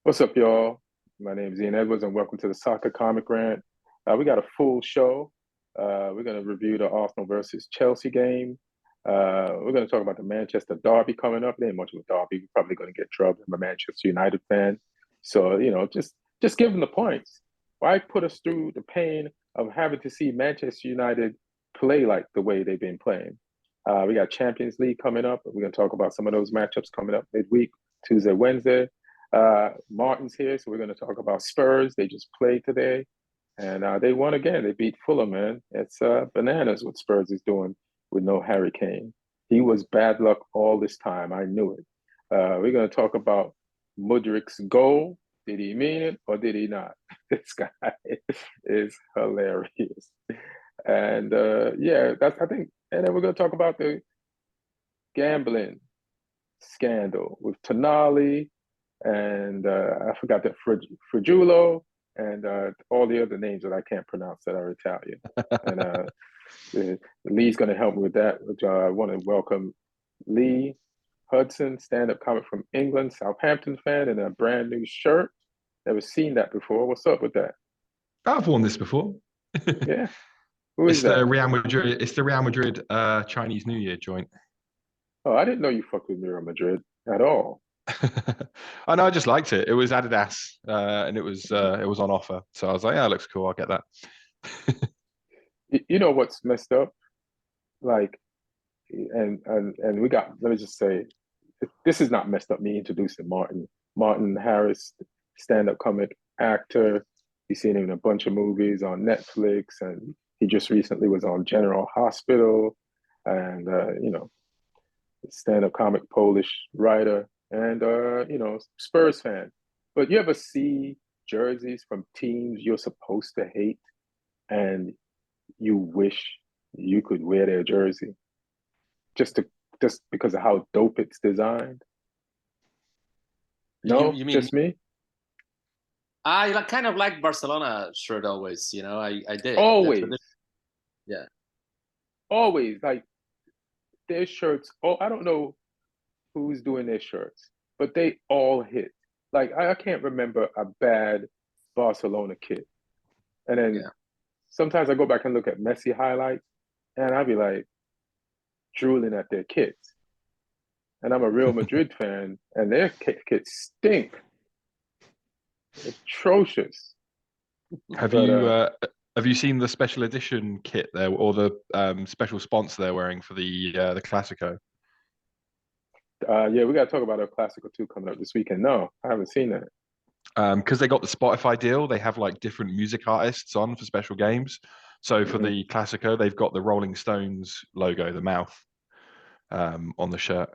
What's up, y'all? My name is Ian Edwards, and welcome to the Soccer Comic Rant. We got a full show. We're going to review the Arsenal versus Chelsea game. We're going to talk about the Manchester derby coming up. It ain't much of a derby. We're probably going to get drubbed. I'm a Manchester United fan, so just give them the points. Why put us through the pain of having to see Manchester United play like the way they've been playing? We got Champions League coming up. We're going to talk about some of those matchups coming up midweek, Tuesday, Wednesday. Martin's here, so we're going to talk about Spurs. They just played today, and they won again. They beat Fulham, man. It's bananas what Spurs is doing with no Harry Kane. He was bad luck all this time. I knew it. We're going to talk about Mudryk's goal. Did he mean it or did he not? This guy is hilarious. And yeah, that's I think. And then we're going to talk about the gambling scandal with Tonali and I forgot that Frigiulo and all the other names that I can't pronounce that are Italian. And Lee's going to help me with that. Which I want to welcome Lee Hudson, stand-up comic from England, Southampton fan, and a brand new shirt. Never seen that before. What's up with that? I've worn this before. Yeah. Who is It's that? the Real Madrid. It's the Real Madrid Chinese New Year joint. Oh, I didn't know you fucked with Real Madrid at all. I know. I just liked it. It was Adidas, and it was on offer. So I was like, "Yeah, it looks cool. I'll get that." You know what's messed up? Like, and we got. Let me just say, this is not messed up. Me introducing Martin. Martin Harris, stand-up comic actor. You've seen him in a bunch of movies on Netflix, and he just recently was on General Hospital, and stand-up comic Polish writer, and Spurs fan. But you ever see jerseys from teams you're supposed to hate, and you wish you could wear their jersey just because of how dope it's designed? You, No, you mean just me. kind of like Barcelona shirt always, I did. Always, Yeah. always like their shirts. Oh, I don't know who's doing their shirts, but they all hit. Like I can't remember a bad Barcelona kit. And then Yeah. sometimes I go back and look at Messi highlights, and I'll be like drooling at their kits. And I'm a Real Madrid fan, and their kits stink, atrocious. Have But you seen the special edition kit there, or the special sponsor they're wearing for the Classico? yeah, we got to talk about our Classico 2 coming up this weekend. No, I haven't seen that. Because they got the Spotify deal, they have like different music artists on for special games. So for the Classico, they've got the Rolling Stones logo, the mouth, on the shirt.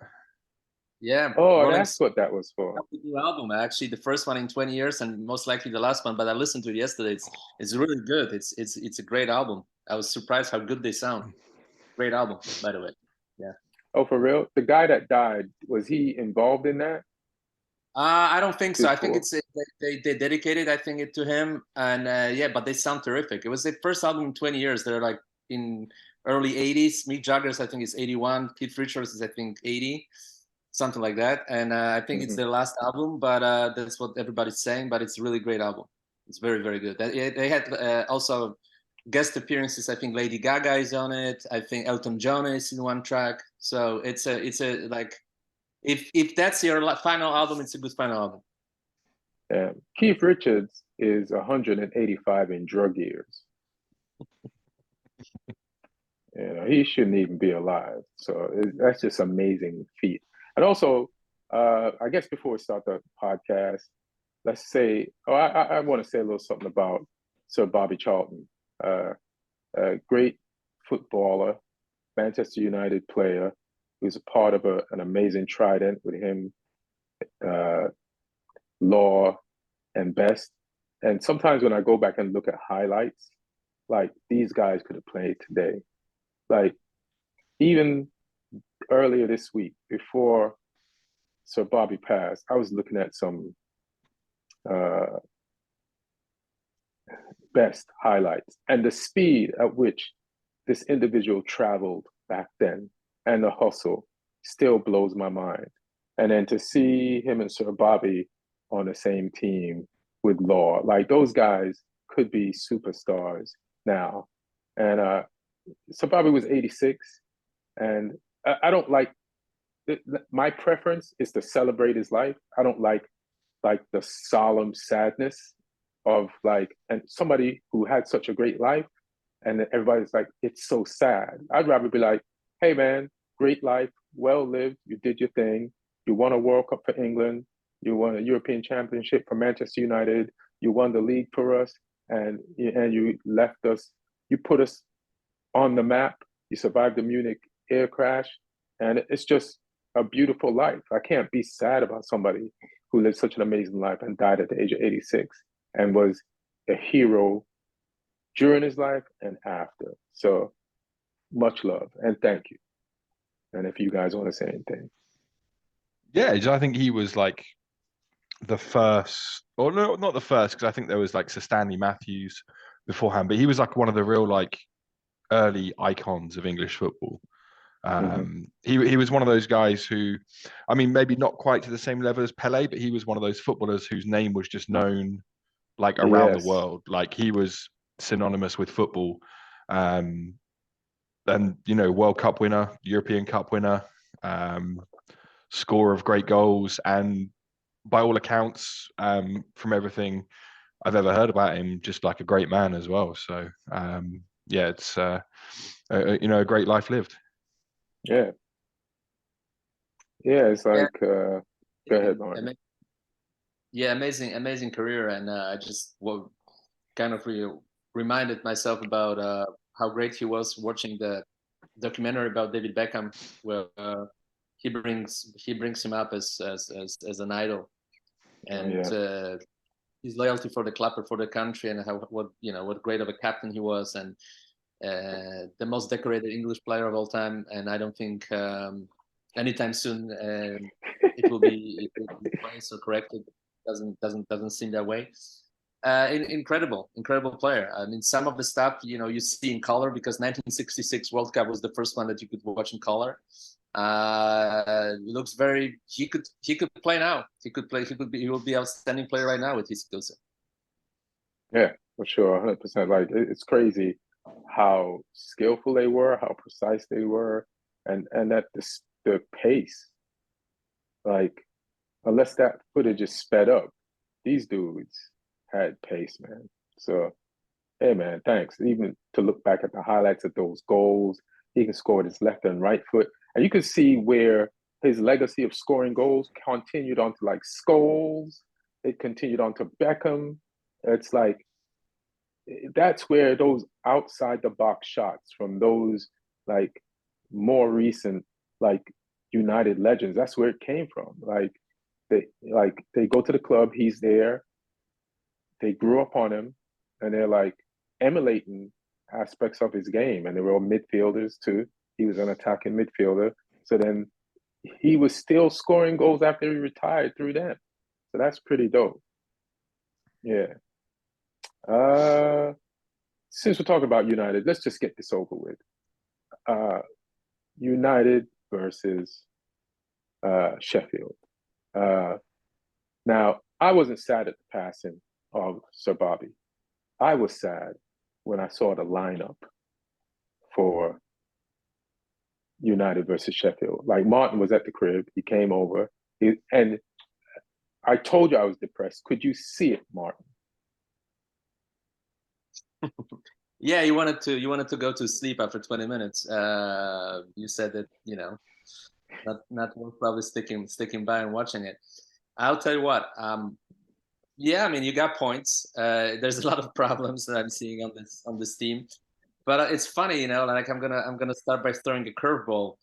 Yeah. Oh, that's what that was for. New album, actually, the first one in 20 years, and most likely the last one. But I listened to it yesterday. It's really good. It's a great album. I was surprised how good they sound. Great album, by the way. Yeah. Oh, for real? The guy that died, was he involved in that? I don't think so. I think Before. they dedicated, I think, it to him, and yeah, but they sound terrific. It was their first album in 20 years. They're like in early 80s. Mick Jagger's, I think, is 81. Keith Richards is, I think, 80, something like that. And I think it's their last album, but that's what everybody's saying. But it's a really great album. It's very, very good. They had also guest appearances. I think Lady Gaga is on it. I think Elton John is in one track. So it's a like. If that's your final album, it's a good final album. Yeah. Keith Richards is 185 in drug years. He shouldn't even be alive. So that's just amazing feat. And also, I guess before we start the podcast, let's say, I want to say a little something about Sir Bobby Charlton, a great footballer, Manchester United player, who's a part of an amazing trident with him, Law, and Best. And sometimes when I go back and look at highlights, like these guys could have played today. Like even earlier this week, before Sir Bobby passed, I was looking at some Best highlights and the speed at which this individual traveled back then and the hustle still blows my mind. And then to see him and Sir Bobby on the same team with Law. Like those guys could be superstars now. And so Bobby was 86, and I don't like. My preference is to celebrate his life. I don't like the solemn sadness of like, and somebody who had such a great life, and everybody's like, it's so sad. I'd rather be like, hey man, great life, well lived, you did your thing, you won a World Cup for England, you won a European Championship for Manchester United, you won the league for us, and you left us, you put us on the map, you survived the Munich air crash, and it's just a beautiful life. I can't be sad about somebody who lived such an amazing life and died at the age of 86 and was a hero during his life and after. So much love and thank you. And if you guys want to say anything. Yeah, I think he was like the first, or no, not the first, because I think there was like Sir Stanley Matthews beforehand, but he was like one of the real like early icons of English football. He was one of those guys who, I mean, maybe not quite to the same level as Pele, but he was one of those footballers whose name was just known like around the world. Like he was synonymous with football. And you know, World Cup winner, European Cup winner, scorer of great goals, and by all accounts, from everything I've ever heard about him, just like a great man as well. So yeah, it's you know, a great life lived. Yeah. Yeah, it's like go ahead, Martin. Yeah, amazing career, and I just kind of reminded myself about how great he was watching the documentary about David Beckham, where he brings him up as an idol, and his loyalty for the club or for the country, and what great of a captain he was, and the most decorated English player of all time. And I don't think anytime soon it will be replaced or corrected. Doesn't seem that way. Incredible player. I mean, some of the stuff you see in color, because 1966 World Cup was the first one that you could watch in color. Looks very. He could play now. He will be outstanding player right now with his skill set. Yeah, for sure, 100%. Like it's crazy how skillful they were, how precise they were, and that the pace. Like, unless that footage is sped up, these dudes had pace, man. So, hey, man, thanks. Even to look back at the highlights of those goals, he can score with his left and right foot. And you can see where his legacy of scoring goals continued on to like Scholes. It continued on to Beckham. It's like, that's where those outside the box shots from those like more recent like United legends, that's where it came from. Like they go to the club, he's there, they grew up on him, and they're like emulating aspects of his game, and they were all midfielders too. He was an attacking midfielder, so then he was still scoring goals after he retired through them. So that's pretty dope. Yeah. Since we're talking about United, let's just get this over with. United versus Sheffield. Now, I wasn't sad at the passing of Sir Bobby. I was sad when I saw the lineup for United versus Sheffield. Like, Martin was at the crib. He came over. And I told you I was depressed. Could you see it, Martin? Yeah, you wanted to go to sleep after 20 minutes. You said that, not worth probably sticking by and watching it. I'll tell you what. Yeah, I mean, you got points. There's a lot of problems that I'm seeing on this team, but it's funny, like I'm gonna start by throwing a curveball,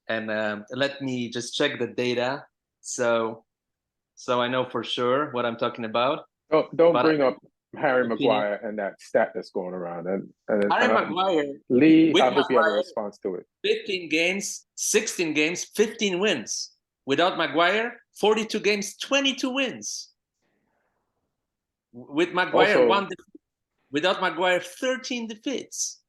and let me just check the data, so I know for sure what I'm talking about. Don't bring up Harry Maguire and that stat that's going around. And Harry Maguire, Lee, I hope you have a response to it. 15 games, 16 games, 15 wins. Without Maguire, 42 games, 22 wins. With Maguire, without Maguire, 13 defeats.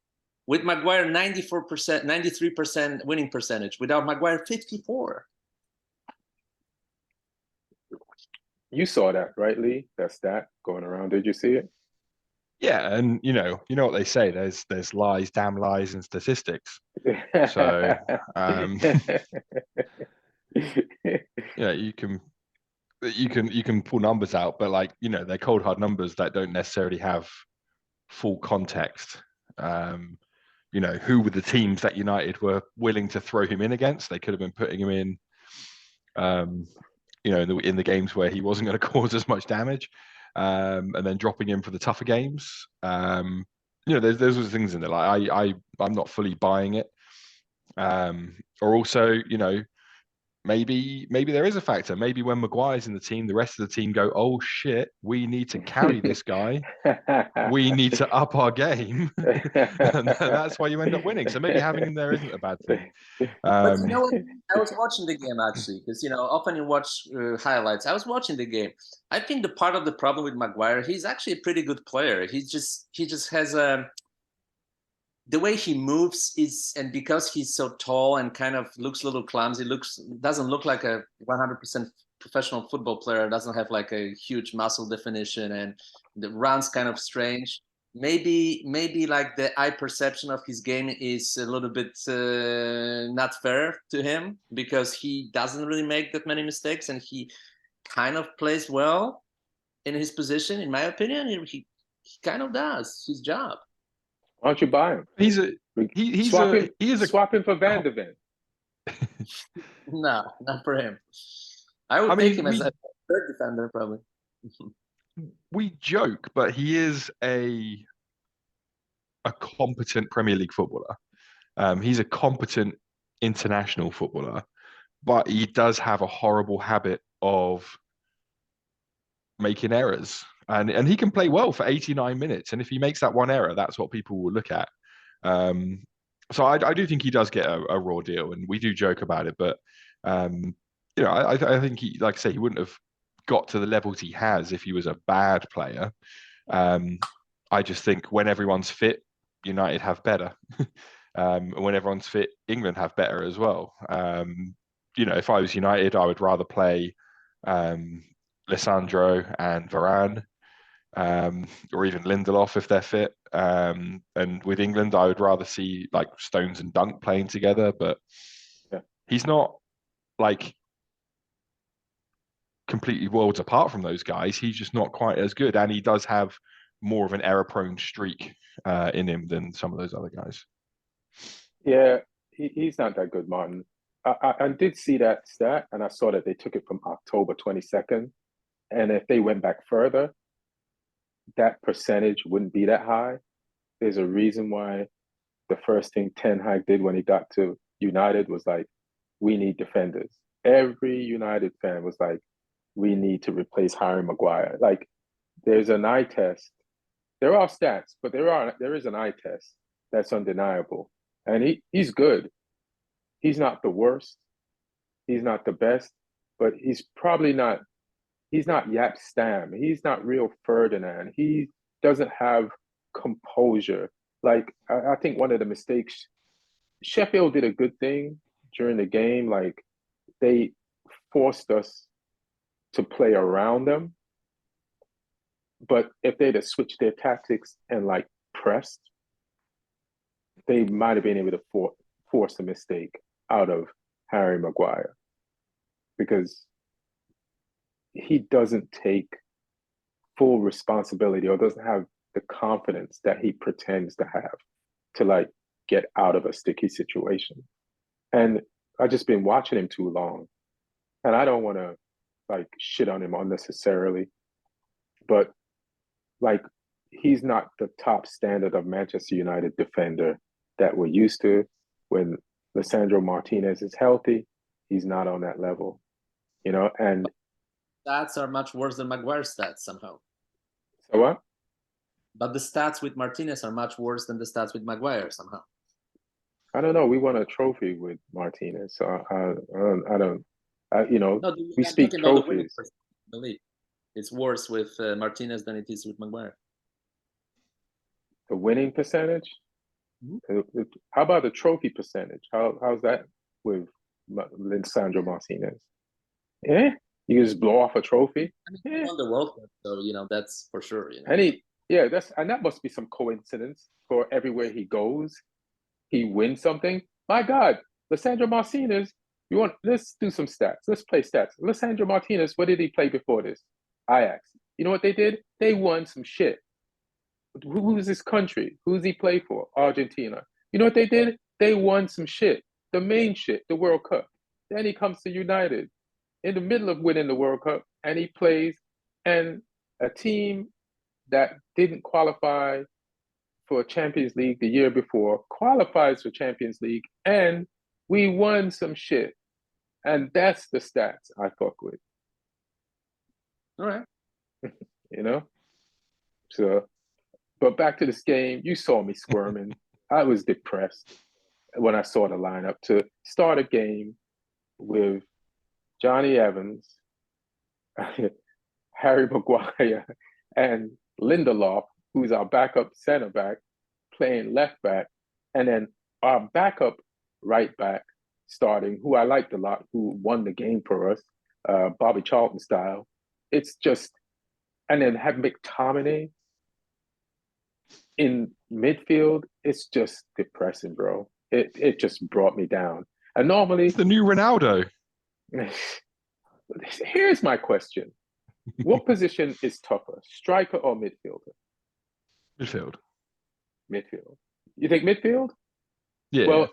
With Maguire, 94%, 93% winning percentage. Without Maguire, 54. You saw that, right, Lee? That stat going around. Did you see it? Yeah, and you know what they say. There's lies, damn lies, and statistics. So yeah, you can pull numbers out, but like they're cold hard numbers that don't necessarily have full context. Who were the teams that United were willing to throw him in against? They could have been putting him in, in the games where he wasn't going to cause as much damage, and then dropping him for the tougher games. There's those things in there. Like I'm not fully buying it. Or also, maybe there is a factor. Maybe when Maguire's in the team, the rest of the team go, "Oh shit, we need to carry this guy. We need to up our game," and that's why you end up winning. So maybe having him there isn't a bad thing. But you know what? I was watching the game actually, because often you watch highlights. I was watching the game. I think the part of the problem with Maguire, he's actually a pretty good player. He just has the way he moves is, and because he's so tall and kind of looks a little clumsy, doesn't look like a 100% professional football player. Doesn't have like a huge muscle definition, and the runs kind of strange. Maybe like the eye perception of his game is a little bit not fair to him, because he doesn't really make that many mistakes, and he kind of plays well in his position. In my opinion, he kind of does his job. Why don't you buy him? He is swap him for Van de Ven. No, not for him. I would take him as a third defender, probably. We joke, but he is a competent Premier League footballer. He's a competent international footballer, but he does have a horrible habit of making errors. And he can play well for 89 minutes. And if he makes that one error, that's what people will look at. So I do think he does get a raw deal, and we do joke about it. But, I think he, like I say, he wouldn't have got to the levels he has if he was a bad player. I just think when everyone's fit, United have better. And when everyone's fit, England have better as well. If I was United, I would rather play Lissandro and Varane, or even Lindelof if they're fit. And with England, I would rather see like Stones and Dunk playing together. But he's not like completely worlds apart from those guys. He's just not quite as good, and he does have more of an error-prone streak in him than some of those other guys. Yeah, he's not that good, Martin. I did see that stat, and I saw that they took it from October 22nd. And if they went back further, that percentage wouldn't be that high. There's a reason why the first thing Ten Hag did when he got to United was like, we need defenders. Every United fan was like, we need to replace Harry Maguire. Like, there's an eye test. There are stats, but there is an eye test that's undeniable. And he's good. He's not the worst. He's not the best, but he's probably not. He's not Yap Stam. He's not real Ferdinand. He doesn't have composure. Like, I think one of the mistakes, Sheffield did a good thing during the game. Like, they forced us to play around them. But if they'd have switched their tactics and like pressed, they might have been able to force a mistake out of Harry Maguire, because he doesn't take full responsibility or doesn't have the confidence that he pretends to have to like get out of a sticky situation. And I've just been watching him too long, and I don't want to like shit on him unnecessarily, but like, he's not the top standard of Manchester United defender that we're used to. When Lisandro Martinez is healthy, he's not on that level, and stats are much worse than Maguire's stats somehow. So what? But the stats with Martinez are much worse than the stats with Maguire somehow. I don't know. We won a trophy with Martinez, so I don't. No, we speak trophies. The league. It's worse with Martinez than it is with Maguire. The winning percentage? Mm-hmm. How about the trophy percentage? How's that with Lisandro Martinez? Yeah, You just blow off a trophy. I mean, he won the World Cup, so that's for sure. And that must be some coincidence for everywhere he goes, he wins something. My God, Lissandro Martinez. Let's do some stats. Let's play stats. Lissandro Martinez, what did he play before this? Ajax. You know what they did? They won some shit. Who's this country? Who's he play for? Argentina. You know what they did? They won some shit. The main shit, the World Cup. Then he comes to United in the middle of winning the World Cup, and he plays, and a team that didn't qualify for Champions League the year before qualifies for Champions League, and we won some shit. And that's the stats I fuck with. All right. So, but back to this game, you saw me squirming. I was depressed when I saw the lineup to start a game with Johnny Evans, Harry Maguire, and Lindelof, who's our backup center back, playing left back, and then our backup right back starting, who I liked a lot, who won the game for us, Bobby Charlton style. It's just, and then have McTominay in midfield. It's just depressing, bro. It just brought me down. And normally, It's the new Ronaldo. Here's my question. What position is tougher, striker or midfielder? Midfield. Midfield. You think midfield? Yeah. Well,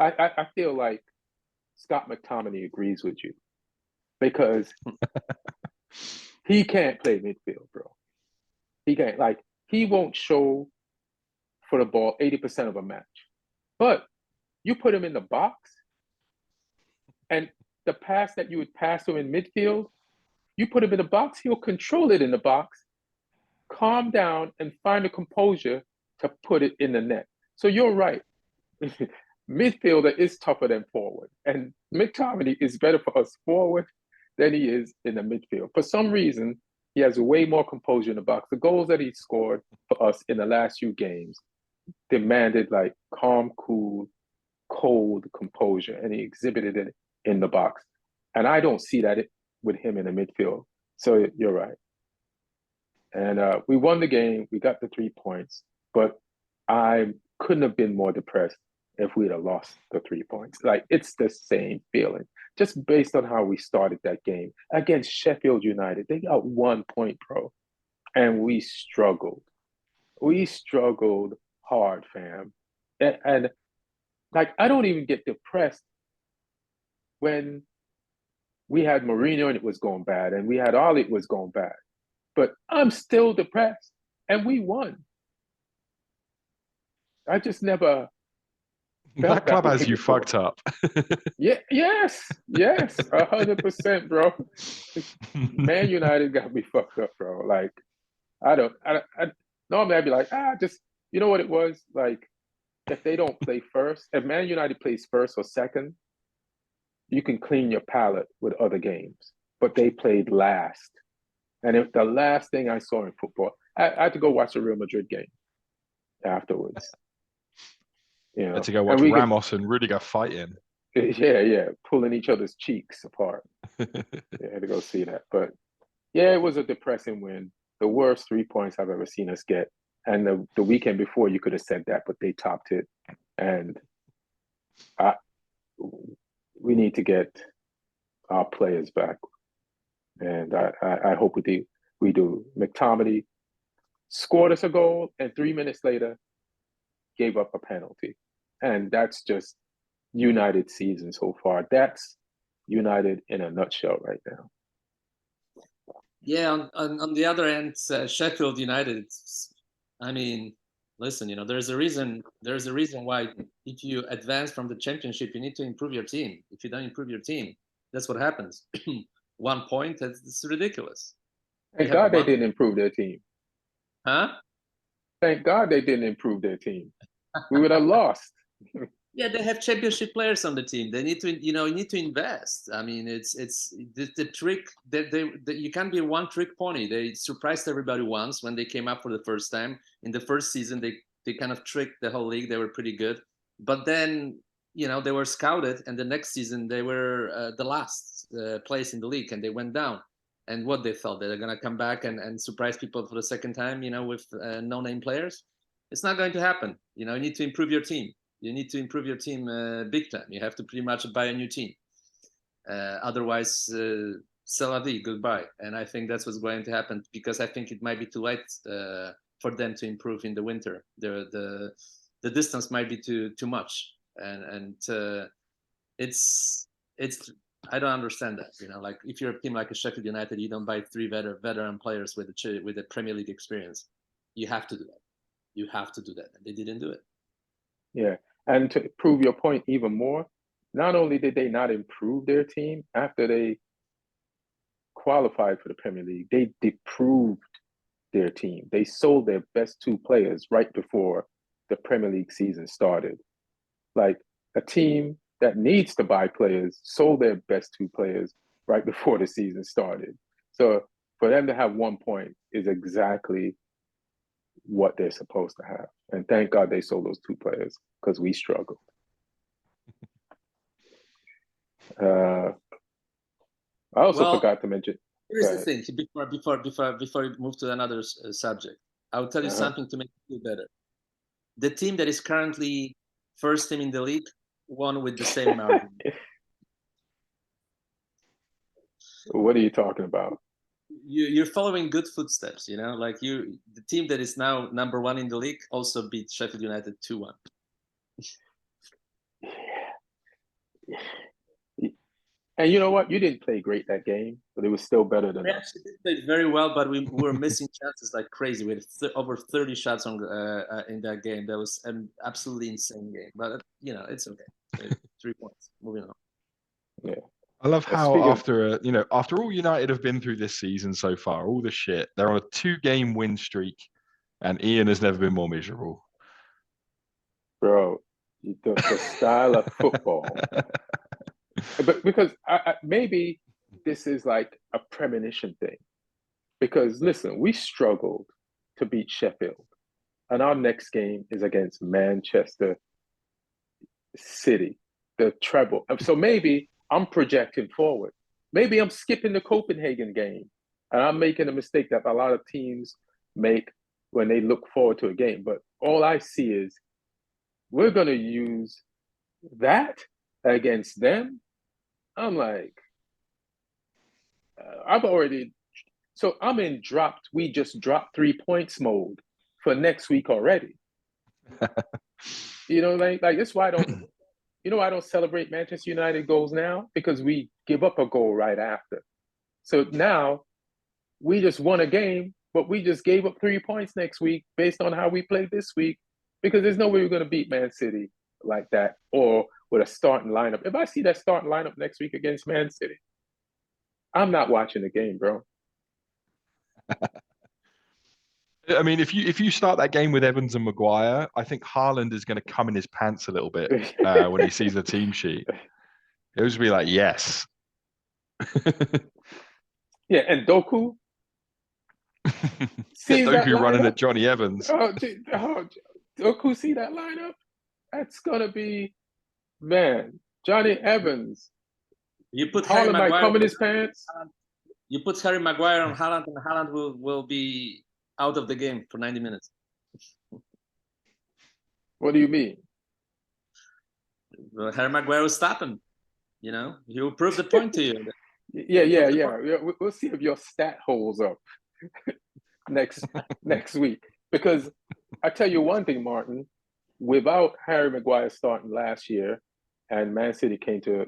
I feel like Scott McTominay agrees with you because he can't play midfield, bro. He can't. Like, he won't show for the ball 80% of a match. But you put him in the box, and the pass that you would pass him in midfield, you put him in the box, he'll control it in the box, calm down, and find the composure to put it in the net. So you're right. Midfielder is tougher than forward. And McTominay is better for us forward than he is in the midfield. For some reason, he has way more composure in the box. The goals that he scored for us in the last few games demanded like calm, cool, cold composure, and he exhibited it in the box. And I don't see that with him in the midfield. So you're right. And we won the game. We got the 3 points. But I couldn't have been more depressed if we'd have lost the 3 points. Like, it's the same feeling. Just based on how we started that game against Sheffield United. They got 1 point, bro. And we struggled. We struggled hard, fam. And like, I don't even get depressed when we had Mourinho and it was going bad, and we had Ollie, it was going bad. But I'm still depressed, and we won. I just never that club has you before. fucked up. Yes, 100%, bro. Man United got me fucked up, bro. Like, I normally I'd be like, just, you know what it was? Like, if they don't play first, if Man United plays first or second, you can clean your palate with other games. But they played last. And if the last thing I saw in football, I had to go watch a Real Madrid game afterwards. Had to go watch Ramos and Rudiger fighting. Yeah, pulling each other's cheeks apart. I had to go see that. But yeah, it was a depressing win. The worst 3 points I've ever seen us get. And the weekend before, you could have said that, but they topped it. And we need to get our players back. And I hope we do. McTominay scored us a goal, and 3 minutes later, gave up a penalty. And that's just United season so far. That's United in a nutshell right now. Yeah, on the other end, Sheffield United, I mean, listen, there's a reason why if you advance from the championship, you need to improve your team. If you don't improve your team, that's what happens. 1 point, it's ridiculous. Thank God they didn't improve their team. Huh? Thank God they didn't improve their team. We would have lost. Yeah, they have championship players on the team. They need to, you need to invest. I mean, it's the trick that you can't be a one-trick pony. They surprised everybody once when they came up for the first time. In the first season, they kind of tricked the whole league. They were pretty good. But then, they were scouted, and the next season they were the last. place in the league, and they went down. And what they thought, they're going to come back and surprise people for the second time, with no-name players. It's not going to happen. You need to improve your team. You need to improve your team big time. You have to pretty much buy a new team. Otherwise, c'est la vie, goodbye. And I think that's what's going to happen, because I think it might be too late for them to improve in the winter. The distance might be too much, and it's I don't understand that. Like if you're a team like a Sheffield United, you don't buy 3 veteran players with a Premier League experience. You have to do that. You have to do that, and they didn't do it. Yeah, and to prove your point even more, not only did they not improve their team after they qualified for the Premier League, they deproved their team. They sold their best 2 players right before the Premier League season started. Like a team that needs to buy players sold their best 2 players right before the season started. So for them to have 1 point is exactly what they're supposed to have. And thank God they sold those 2 players, because we struggled. I also forgot to mention. Here's the thing. Before we move to another subject, I will tell you something to make you feel better. The team that is currently first team in the league won with the same margin. What are you talking about? You're following good footsteps, like the team that is now number 1 in the league also beat Sheffield United 2-1. And you know what? You didn't play great that game, but it was still better than us. We actually did play very well, but we were missing chances like crazy. We had over 30 shots in that game. That was an absolutely insane game. But it's okay. 3 points. Moving on. Yeah. I love how after all United have been through this season so far, all the shit, they're on a 2-game win streak, and Ian has never been more miserable. Bro, the style of football. But because maybe this is like a premonition thing. Because listen, we struggled to beat Sheffield, and our next game is against Manchester City, the treble. So maybe I'm projecting forward. Maybe I'm skipping the Copenhagen game, and I'm making a mistake that a lot of teams make when they look forward to a game. But all I see is we're going to use that against them. I'm like, I'm in dropped. We just dropped 3 points mode for next week already. Like that's why I don't. I don't celebrate Manchester United goals now, because we give up a goal right after. So now we just won a game, but we just gave up 3 points next week based on how we played this week, because there's no way we're going to beat Man City like that, or with a starting lineup. If I see that starting lineup next week against Man City, I'm not watching the game, bro. I mean, if you start that game with Evans and Maguire, I think Haaland is going to come in his pants a little bit when he sees the team sheet. It would be like, yes. Yeah, and Doku. Doku running at Johnny Evans. Doku, see that lineup? That's going to be, man, Johnny Evans. You put Haaland might come in his pants. You put Harry Maguire on Haaland, and Haaland will be out of the game for 90 minutes. What do you mean? Well, Harry Maguire will stop him. He will prove the point to you. Yeah. We'll see if your stat holds up next week. Because I tell you one thing, Martin, without Harry Maguire starting last year, and Man City came to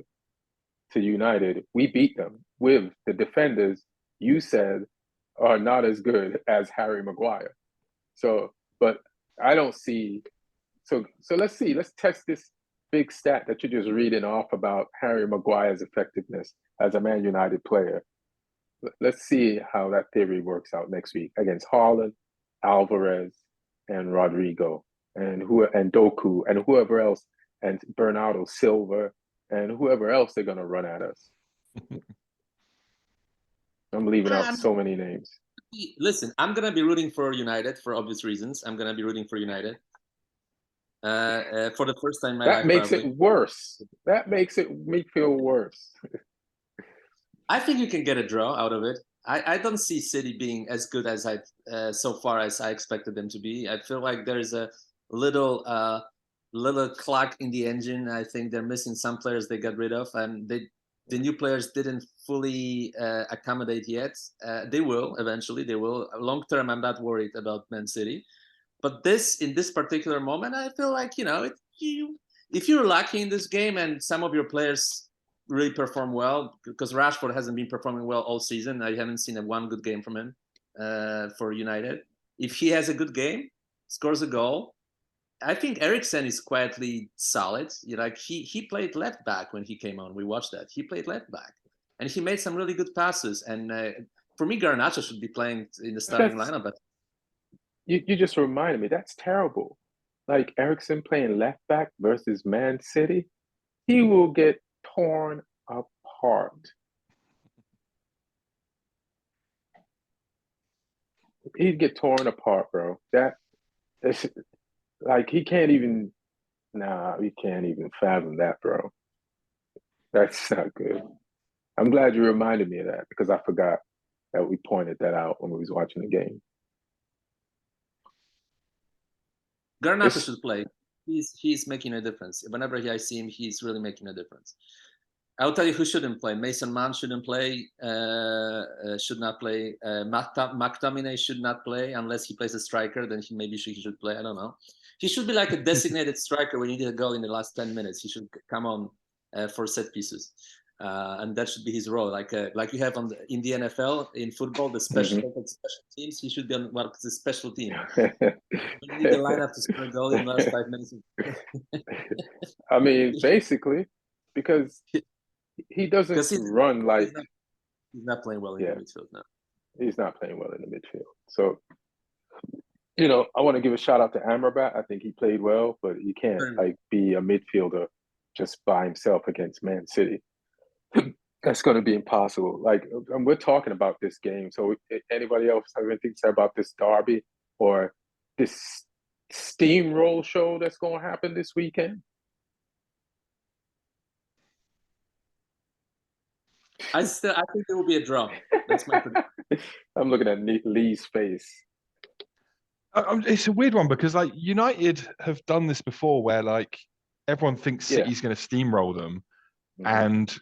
United, we beat them with the defenders you said are not as good as Harry Maguire. So, but I don't see. So let's see. Let's test this big stat that you're just reading off about Harry Maguire's effectiveness as a Man United player. Let's see how that theory works out next week against Haaland, Alvarez, and Rodrigo, and Doku, and whoever else, and Bernardo Silva, and whoever else they're gonna run at us. I'm leaving out so many names. Listen, I'm gonna be rooting for United for obvious reasons. I'm gonna be rooting for United for the first time in my life. That makes it worse. That makes it me feel worse. I think you can get a draw out of it. I don't see City being as good as so far as I expected them to be. I feel like there's a little clock in the engine. I think they're missing some players they got rid of, and the new players didn't fully accommodate yet. They will eventually. They will. Long term, I'm not worried about Man City, but in this particular moment, I feel like if you're lucky in this game and some of your players really perform well, because Rashford hasn't been performing well all season. I haven't seen one good game from him for United. If he has a good game, scores a goal, I think Eriksen is quietly solid. He played left back when he came on. We watched that. He played left back, and he made some really good passes. And for me, Garnacho should be playing in the starting lineup. But you just reminded me, that's terrible. Like Eriksen playing left back versus Man City, he will get torn apart. He'd get torn apart, bro. That's like he can't even fathom that, bro. That's not good. I'm glad you reminded me of that because I forgot that we pointed that out when we was watching the game. Garnacho should play. He's making a difference. Whenever I see him, he's really making a difference. I'll tell you who shouldn't play. Mason Mount shouldn't play. Should not play. McTominay should not play unless he plays a striker. Then he should play. I don't know. He should be like a designated striker when you need a goal in the last 10 minutes. He should come on for set pieces, and that should be his role. Like you have in the NFL in football, the special teams. He should be on the special team. You need the lineup to score a goal in the last 5 minutes. I mean, basically, because he doesn't run like he's not playing well in the midfield now. He's not playing well in the midfield. So, I want to give a shout out to Amrabat. I think he played well, but he can't be a midfielder just by himself against Man City. That's going to be impossible. And we're talking about this game. So, anybody else have anything to say about this derby or this steamroll show that's going to happen this weekend? I think there will be a draw. That's my prediction. I'm looking at Lee's face. It's a weird one because United have done this before where everyone thinks City's going to steamroll them and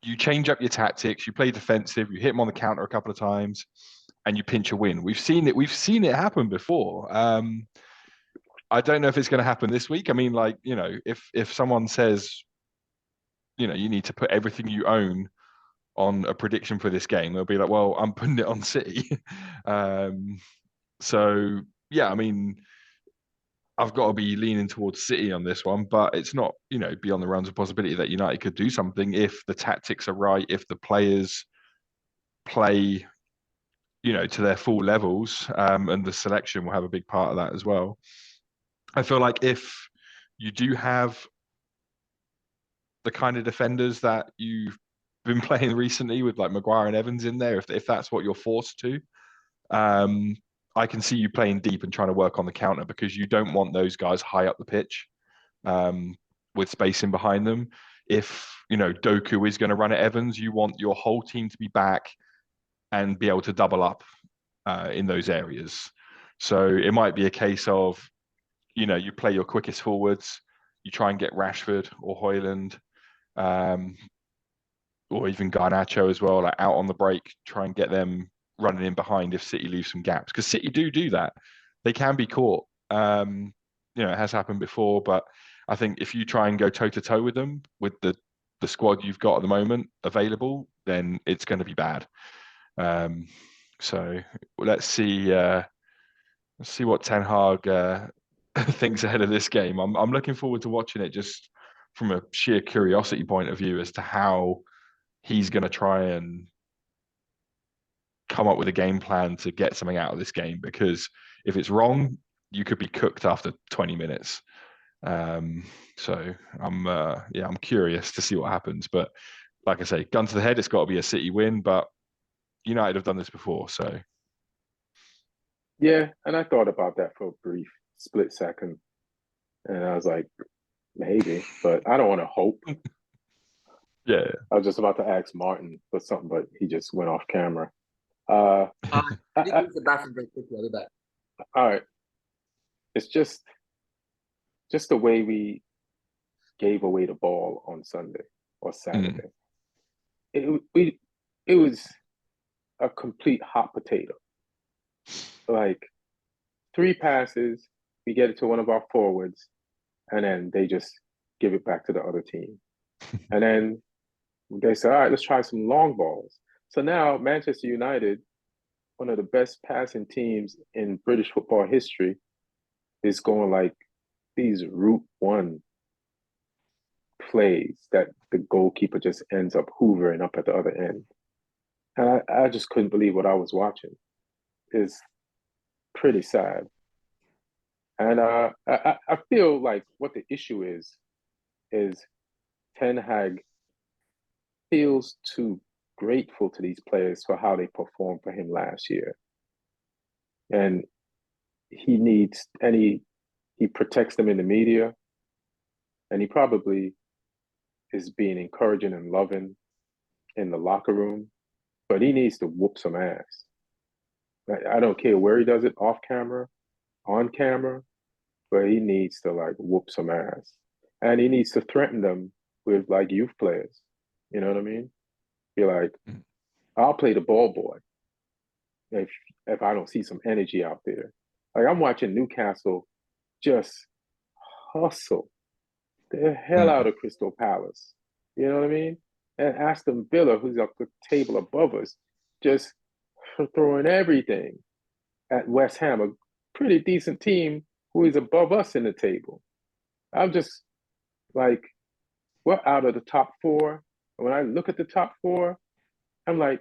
you change up your tactics, you play defensive, you hit them on the counter a couple of times and you pinch a win. We've seen it happen before. I don't know if it's going to happen this week. I mean, if someone says, you need to put everything you own on a prediction for this game, they'll be like, well, I'm putting it on City. So yeah, I mean, I've got to be leaning towards City on this one, but it's not, beyond the realms of possibility that United could do something if the tactics are right, if the players play, to their full levels, and the selection will have a big part of that as well. I feel like if you do have the kind of defenders that you've been playing recently with Maguire and Evans in there, if that's what you're forced to, I can see you playing deep and trying to work on the counter because you don't want those guys high up the pitch with space in behind them. If, Doku is going to run at Evans, you want your whole team to be back and be able to double up in those areas. So it might be a case of, you play your quickest forwards, you try and get Rashford or Højlund, or even Garnacho as well, out on the break, try and get them running in behind if City leaves some gaps. Because City do that. They can be caught. It has happened before, but I think if you try and go toe-to-toe with them, with the squad you've got at the moment available, then it's going to be bad. So let's see what Ten Hag thinks ahead of this game. I'm looking forward to watching it just from a sheer curiosity point of view as to how he's going to try and come up with a game plan to get something out of this game, because if it's wrong, you could be cooked after 20 minutes. So I'm curious to see what happens. But like I say, gun to the head, it's got to be a City win. But United have done this before, so yeah. And I thought about that for a brief split second, and I was like, maybe, but I don't want to hope. Yeah. I was just about to ask Martin for something, but he just went off camera. I I, need to I, use the bathroom very quickly. I'll be back. all right, it's just the way we gave away the ball on Sunday or Mm. Saturday. It was a complete hot potato. Like 3 passes, we get it to one of our forwards, and then they just give it back to the other team. And then they say, all right, let's try some long balls. So now Manchester United, one of the best passing teams in British football history, is going like these route one plays that the goalkeeper just ends up hoovering up at the other end. And I just couldn't believe what I was watching. It's pretty sad. And I feel like what the issue is Ten Hag feels too grateful to these players for how they performed for him last year. And he needs, and he protects them in the media, and he probably is being encouraging and loving in the locker room, but he needs to whoop some ass. I don't care where he does it, off camera, on camera, but he needs to like whoop some ass. And he needs to threaten them with like youth players. You know what I mean? Be like, I'll play the ball boy if I don't see some energy out there. Like I'm watching Newcastle just hustle the hell out of Crystal Palace. You know what I mean? And Aston Villa, who's up the table above us, just throwing everything at West Ham, a pretty decent team who is above us in the table. I'm just like, we're out of the top four. And when I look at the top four, I'm like,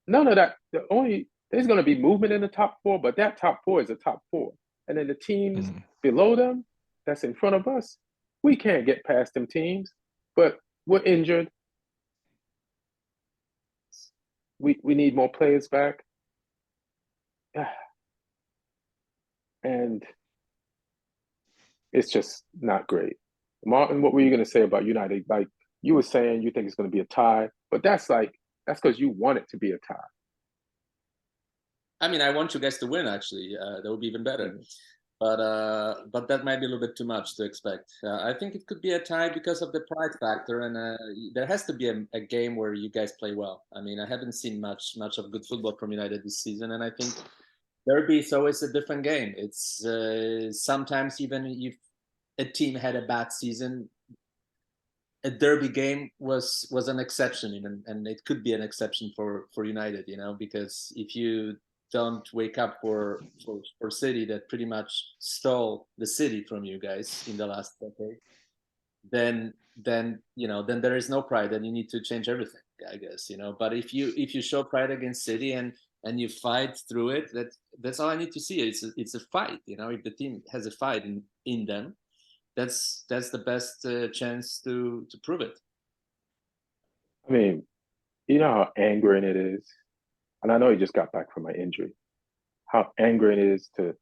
none of that. There's going to be movement in the top four, but that top four is a top four. And then the teams below them, that's in front of us, we can't get past them teams. But we're injured. We need more players back. And it's just not great. Martin, what were you going to say about United? Like you were saying, you think it's going to be a tie, but that's because you want it to be a tie. I mean, I want you guys to win. Actually, that would be even better. But that might be a little bit too much to expect. I think it could be a tie because of the pride factor, and there has to be a game where you guys play well. I mean, I haven't seen much of good football from United this season, and I think derby is always a different game. It's sometimes even if a team had a bad season, a derby game was an exception, and it could be an exception for United, because if you don't wake up for City that pretty much stole the city from you guys in the last decade, then there is no pride, and you need to change everything, I guess. But if you show pride against City and you fight through it, that's all I need to see. It's a fight. If the team has a fight in them, that's the best chance to prove it. I mean, you know how angering it is, and I know he just got back from an injury. How angering it is to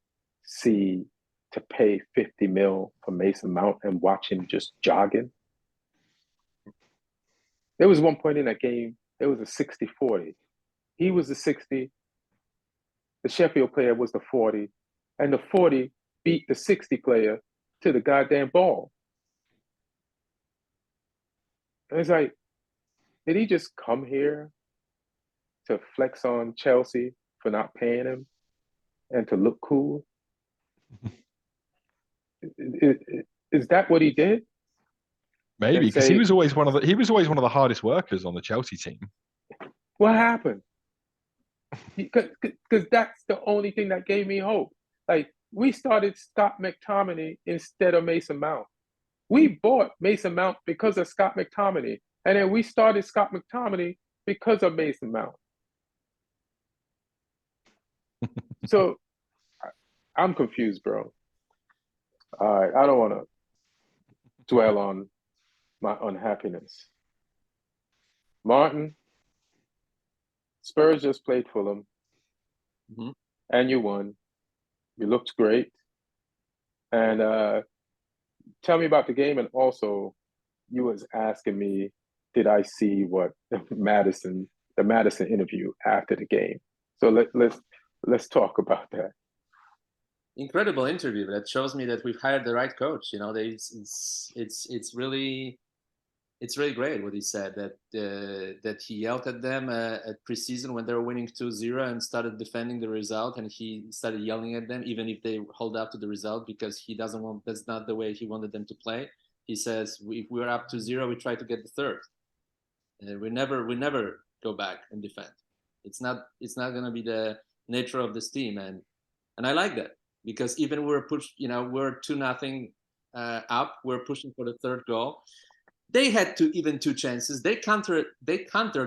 pay 50 mil for Mason Mount and watch him just jogging. There was one point in that game, it was a 60-40. He was the 60, the Sheffield player was the 40, and the 40 beat the 60 player to the goddamn ball. And it's like, did he just come here to flex on Chelsea for not paying him and to look cool? Is that what he did? Maybe because he was always one of the hardest workers on the Chelsea team. What happened? Because that's the only thing that gave me hope. Like we started Scott McTominay instead of Mason Mount. We bought Mason Mount because of Scott McTominay, and then we started Scott McTominay because of Mason Mount. So I'm confused, bro. All right, I don't want to dwell on my unhappiness. Martin, Spurs just played Fulham, and you won. You looked great. And tell me about the game, and also you was asking me did I see what the Madison interview after the game. So let's talk about that. Incredible interview that shows me that we've hired the right coach. You know, it's really great what he said, that he yelled at them at preseason when they were winning 2-0 and started defending the result, and he started yelling at them even if they hold up to the result, because he doesn't want, that's not the way he wanted them to play. He says, if we're up 2-0, we try to get the third. We never go back and defend. It's not going to be the nature of this team, and I like that, because even we're 2-0 up, we're pushing for the third goal. They had even two chances. They countered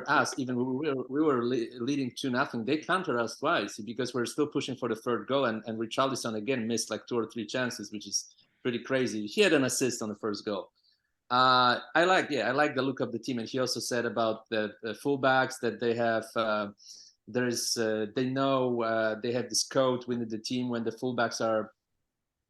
us even when we were leading 2-0. They countered us twice because we're still pushing for the third goal, and Richarlison again missed like 2 or 3 chances, which is pretty crazy. He had an assist on the first goal. I like the look of the team, and he also said about the fullbacks that they have. They know they have this code within the team when the fullbacks are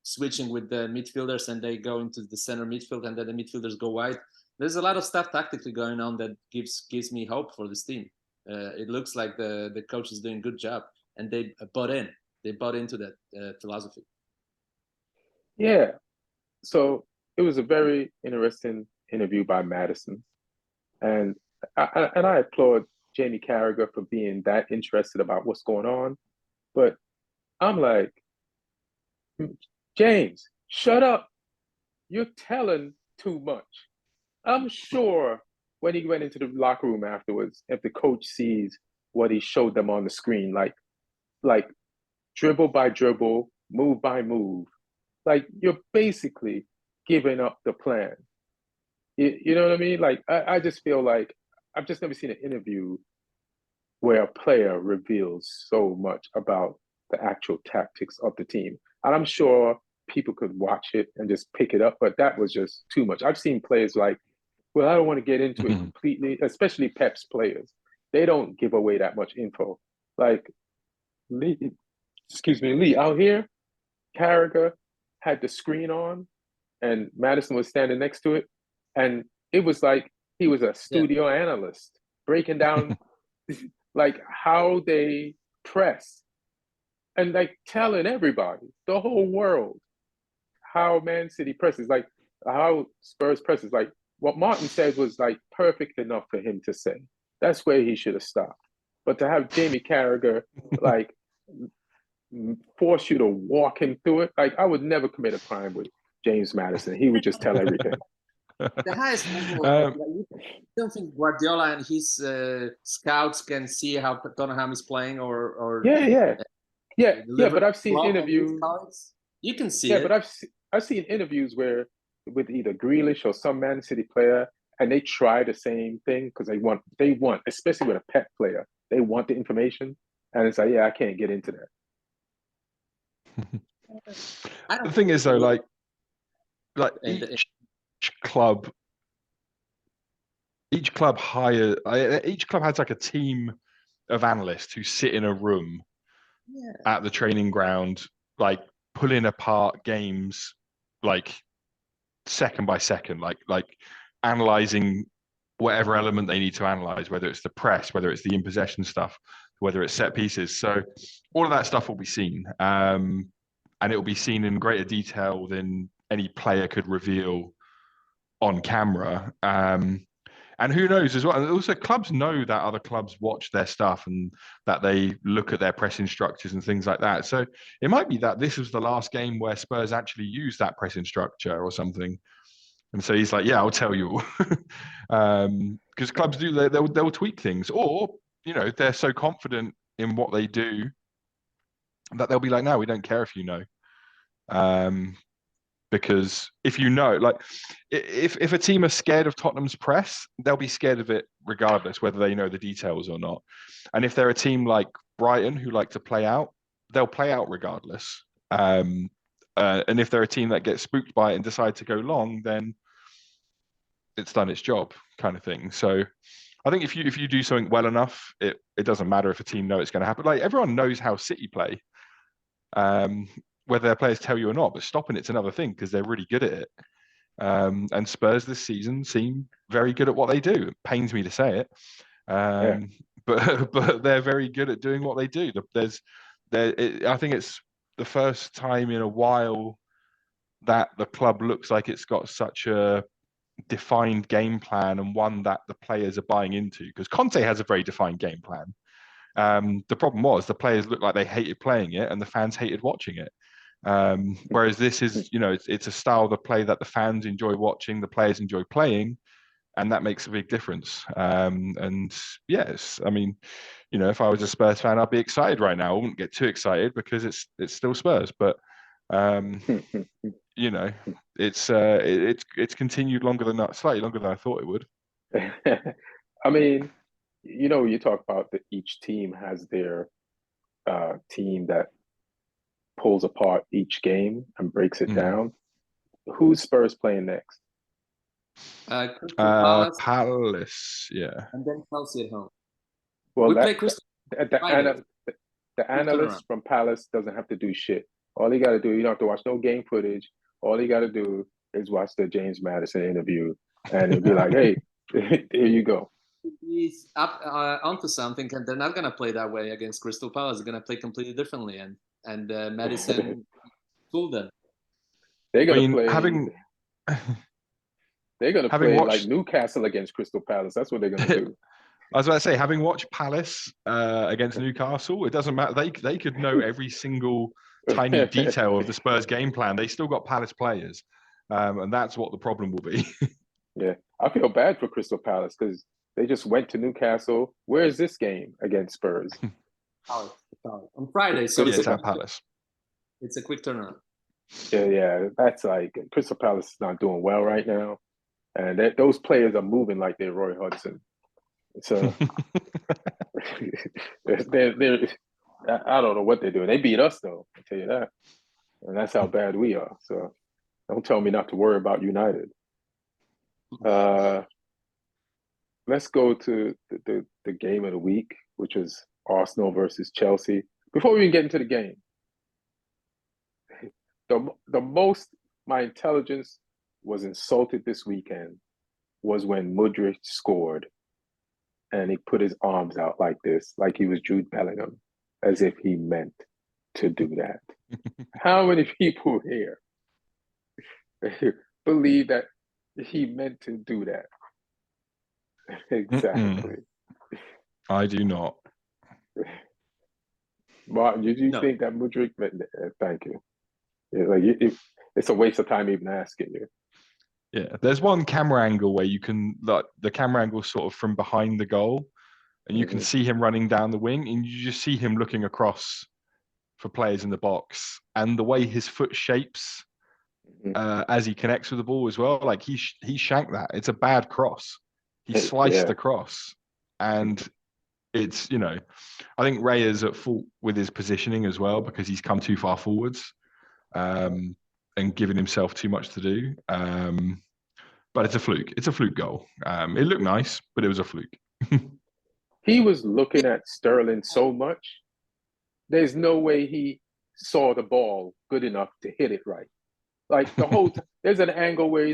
switching with the midfielders and they go into the center midfield, and then the midfielders go wide. There's a lot of stuff tactically going on that gives me hope for this team. It looks like the coach is doing a good job, and they bought into that philosophy. Yeah. So it was a very interesting interview by Madison, and I applaud Jamie Carragher for being that interested about what's going on. But I'm like, James, shut up. You're telling too much. I'm sure when he went into the locker room afterwards, if the coach sees what he showed them on the screen, like dribble by dribble, move by move, like you're basically giving up the plan. You know what I mean? Like I just feel like I've just never seen an interview where a player reveals so much about the actual tactics of the team. And I'm sure people could watch it and just pick it up, but that was just too much. I've seen players like, well, I don't want to get into it completely, especially Pep's players. They don't give away that much info. Like, Lee, out here, Carragher had the screen on and Madison was standing next to it. And it was like he was a studio analyst breaking down like how they press and like telling everybody, the whole world, how Man City presses, like how Spurs presses. Like what Martin said was like perfect enough for him to say. That's where he should have stopped. But to have Jamie Carragher like force you to walk him through it, like I would never commit a crime with James Madison. He would just tell everything. The highest level, you don't think Guardiola and his scouts can see how Tottenham is playing, or but I've seen interviews. You can see it. But I've seen interviews where with either Grealish or some Man City player, and they try the same thing because they want, especially with a Pep player, they want the information, and it's like, yeah, I can't get into that. The thing is, though, like each club has like a team of analysts who sit in a room at the training ground, like pulling apart games, like second by second, like analyzing whatever element they need to analyze, whether it's the press, whether it's the in possession stuff, whether it's set pieces. So all of that stuff will be seen, and it will be seen in greater detail than any player could reveal on camera. And who knows as well. And also, clubs know that other clubs watch their stuff and that they look at their pressing structures and things like that. So it might be that this was the last game where Spurs actually used that pressing structure or something. And so he's like, yeah, I'll tell you. Because clubs do, they'll tweak things. Or, they're so confident in what they do that they'll be like, no, we don't care if you know. Because if you know, like, if a team are scared of Tottenham's press, they'll be scared of it regardless, whether they know the details or not. And if they're a team like Brighton who like to play out, they'll play out regardless. And if they're a team that gets spooked by it and decide to go long, then it's done its job, kind of thing. So I think if you do something well enough, it doesn't matter if a team know it's going to happen. Like, everyone knows how City play. Whether their players tell you or not, but stopping it's another thing because they're really good at it. And Spurs this season seem very good at what they do. It pains me to say it, but they're very good at doing what they do. I think it's the first time in a while that the club looks like it's got such a defined game plan, and one that the players are buying into, because Conte has a very defined game plan. The problem was the players looked like they hated playing it and the fans hated watching it. Whereas this is, it's a style of play that the fans enjoy watching, the players enjoy playing, and that makes a big difference. And yes, I mean, if I was a Spurs fan, I'd be excited right now. I wouldn't get too excited because it's still Spurs, but it's continued slightly longer than I thought it would. I mean, you talk about that each team has their team that pulls apart each game and breaks it down. Who's Spurs playing next? Palace, yeah. And then Chelsea at home. Well, we play Crystal the analyst from Palace doesn't have to do shit. All he got to do, you don't have to watch no game footage. All he got to do is watch the James Madison interview, and it'll be like, hey, here you go. He's up onto something, and they're not going to play that way against Crystal Palace. They're going to play completely differently, and Madison fooled them. They're going to play. They're going to play like Newcastle against Crystal Palace. That's what they're going to do. I was about to say, having watched Palace against Newcastle, it doesn't matter. They could know every single tiny detail of the Spurs game plan. They still got Palace players, and that's what the problem will be. Yeah, I feel bad for Crystal Palace because they just went to Newcastle. Where is this game against Spurs? On Friday. So it's at Palace. It's a quick turnaround. Yeah, that's like Crystal Palace is not doing well right now, and those players are moving like they're Roy Hudson. So they're I don't know what they're doing. They beat us though, I'll tell you that, and that's how bad we are. So don't tell me not to worry about United. Let's go to the game of the week, which was Arsenal versus Chelsea. Before we even get into the game, the most my intelligence was insulted this weekend was when Mudryk scored and he put his arms out like this, like he was Jude Bellingham, as if he meant to do that. How many people here believe that he meant to do that? Exactly. I do not. Martin, did you think that Mudryk meant that? Thank you. It's a waste of time even asking you. Yeah, there's one camera angle where you can, like, the camera angle sort of from behind the goal, and you can see him running down the wing, and you just see him looking across for players in the box, and the way his foot shapes as he connects with the ball as well, like he shanked that. It's a bad cross. He sliced the cross, and it's, I think Ray is at fault with his positioning as well, because he's come too far forwards and given himself too much to do. But it's a fluke. It's a fluke goal. It looked nice, but it was a fluke. He was looking at Sterling so much. There's no way he saw the ball good enough to hit it right. Like the whole, there's an angle where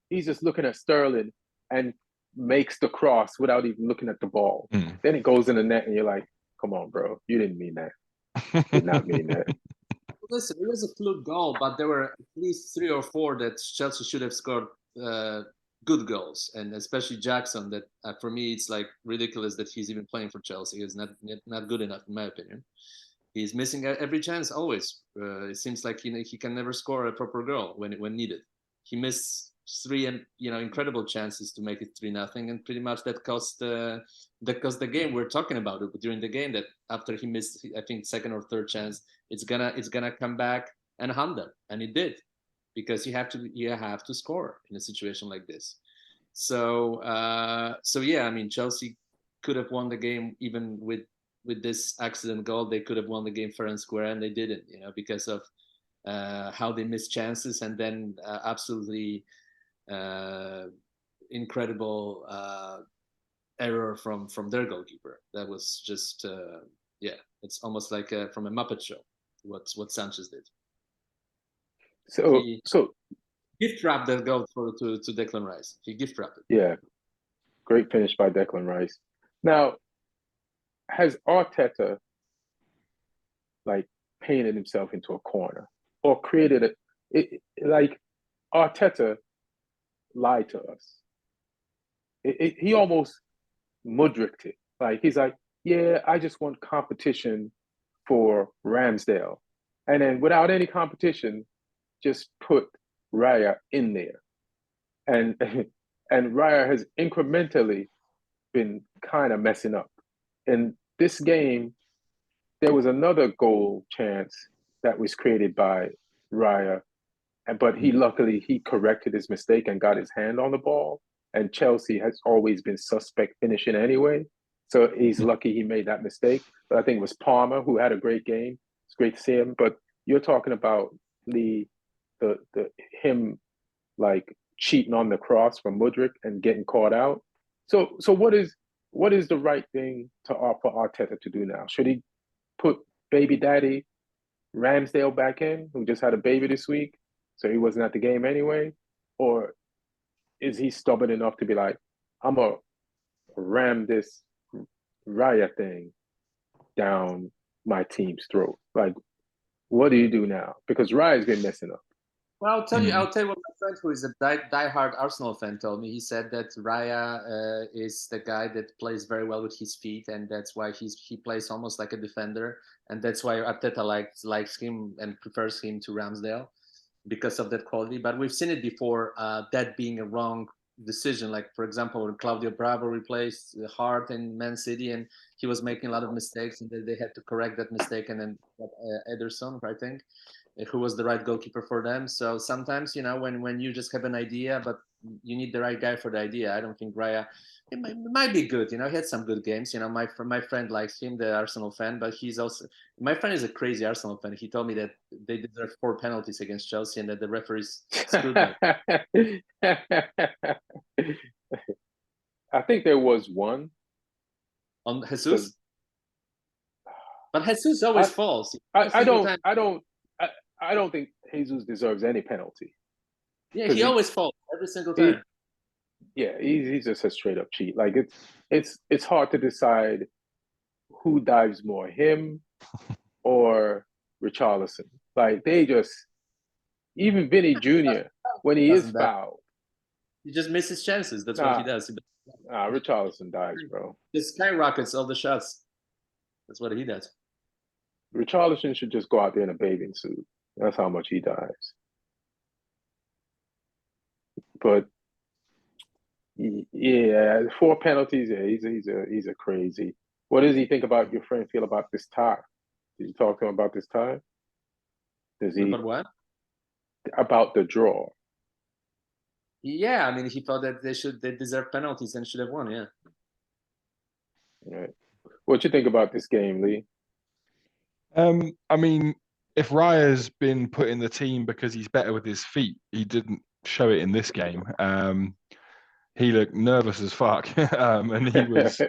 he's just looking at Sterling and makes the cross without even looking at the ball. Then it goes in the net and you're like, come on, bro. You didn't mean that. Did not mean that. Listen, it was a fluke goal, but there were at least 3 or 4 that Chelsea should have scored good goals, and especially Jackson. That for me, it's like ridiculous that he's even playing for Chelsea. He's not good enough, in my opinion. He's missing every chance always. It seems like he can never score a proper goal when needed. He missed 3 incredible chances to make it 3-0, and pretty much that cost the game. We're talking about it during the game, that after he missed, I think, second or third chance, it's gonna come back and hunt them, and it did, because you have to score in a situation like this. So yeah, I mean, Chelsea could have won the game even with this accident goal. They could have won the game fair and square, and they didn't, because of how they missed chances, and then absolutely incredible error from their goalkeeper. That was just it's almost like from a Muppet Show what Sanchez did. So gift wrapped that goal to Declan Rice. He gift wrapped it. Yeah, great finish by Declan Rice. Now, has Arteta like painted himself into a corner or created like Arteta lied to us? He almost Mudrycked it. Like he's like, yeah, I just want competition for Ramsdale, and then without any competition, just put Raya in there, and and Raya has incrementally been kind of messing up. In this game, there was another goal chance that was created by Raya, but he luckily he corrected his mistake and got his hand on the ball. And Chelsea has always been suspect finishing anyway, so he's lucky he made that mistake. But I think it was Palmer who had a great game. It's great to see him. But you're talking about the him like cheating on the cross from Mudryk and getting caught out. So what is the right thing to offer Arteta to do now? Should he put baby daddy Ramsdale back in, who just had a baby this week, so he wasn't at the game anyway? Or is he stubborn enough to be like, I'm going to ram this Raya thing down my team's throat? Like, what do you do now? Because Raya's been messing up. Well, I'll tell you what my friend who is a die-hard Arsenal fan told me. He said that Raya is the guy that plays very well with his feet, and that's why he plays almost like a defender, and that's why Arteta likes him and prefers him to Ramsdale because of that quality. But we've seen it before, that being a wrong decision. Like, for example, when Claudio Bravo replaced Hart in Man City, and he was making a lot of mistakes, and they had to correct that mistake, and then Ederson, I think, who was the right goalkeeper for them. So sometimes, when you just have an idea, but you need the right guy for the idea. I don't think Raya, it might be good. He had some good games. My friend likes him, the Arsenal fan, but my friend is a crazy Arsenal fan. He told me that they deserve 4 penalties against Chelsea and that the referees screwed them. I think there was one on Jesus, but Jesus always falls. I don't think Jesus deserves any penalty. Yeah, he always falls every single time. He's just a straight up cheat. Like it's hard to decide who dives more, him or Richarlison. Like they just, even Vinny Jr. when he is fouled, he just misses chances. That's what he does. Richarlison dives, bro. He skyrockets all the shots. That's what he does. Richarlison should just go out there in a bathing suit. That's how much he dives. But yeah, 4 penalties. Yeah, he's a crazy. What does he think about your friend feel about this tie? Did you talk to him about this tie? About what? About the draw. Yeah, I mean, he thought that they deserve penalties and should have won. Yeah. Right. What you think about this game, Lee? I mean, if Raya's been put in the team because he's better with his feet, he didn't show it in this game. He looked nervous as fuck, and he was,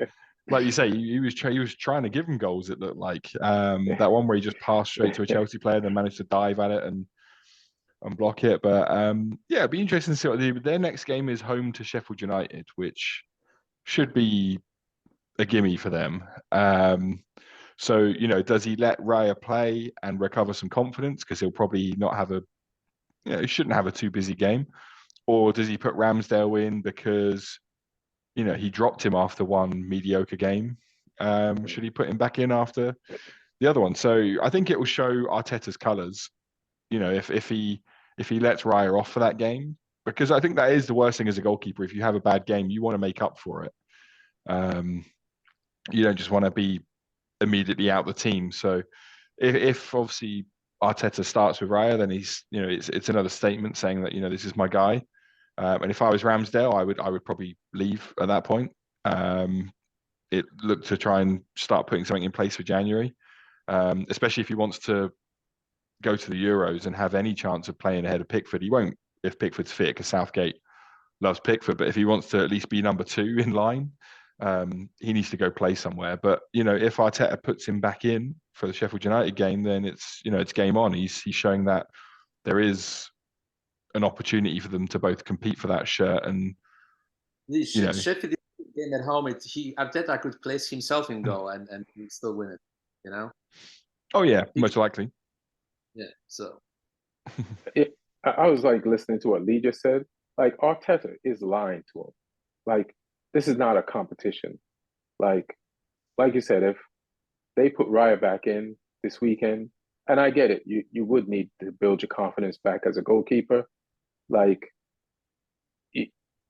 like you say, he was trying to give him goals. It looked like that one where he just passed straight to a Chelsea player, then managed to dive at it and block it. But it'd be interesting to see what they do. Their next game is home to Sheffield United, which should be a gimme for them. So, does he let Raya play and recover some confidence? Because he'll probably not have he shouldn't have a too busy game. Or does he put Ramsdale in because, he dropped him after one mediocre game? Should he put him back in after the other one? So I think it will show Arteta's colours, if he lets Raya off for that game. Because I think that is the worst thing as a goalkeeper. If you have a bad game, you want to make up for it. You don't just want to be immediately out the team. So if obviously Arteta starts with Raya, then he's, it's another statement saying that, this is my guy. And if I was Ramsdale, I would probably leave at that point. It looked to try and start putting something in place for January, especially if he wants to go to the Euros and have any chance of playing ahead of Pickford. He won't if Pickford's fit, because Southgate loves Pickford. But if he wants to at least be number 2 in line, he needs to go play somewhere. But if Arteta puts him back in for the Sheffield United game, then it's game on. He's showing that there is an opportunity for them to both compete for that shirt. And The you know, Sheffield game at home, Arteta could place himself in goal and he'd still win it. You know? oh yeah, most likely. Yeah. So I was like listening to what Lee just said. Like Arteta is lying to him. Like this is not a competition. Like you said, if they put Raya back in this weekend, and I get it, you would need to build your confidence back as a goalkeeper. Like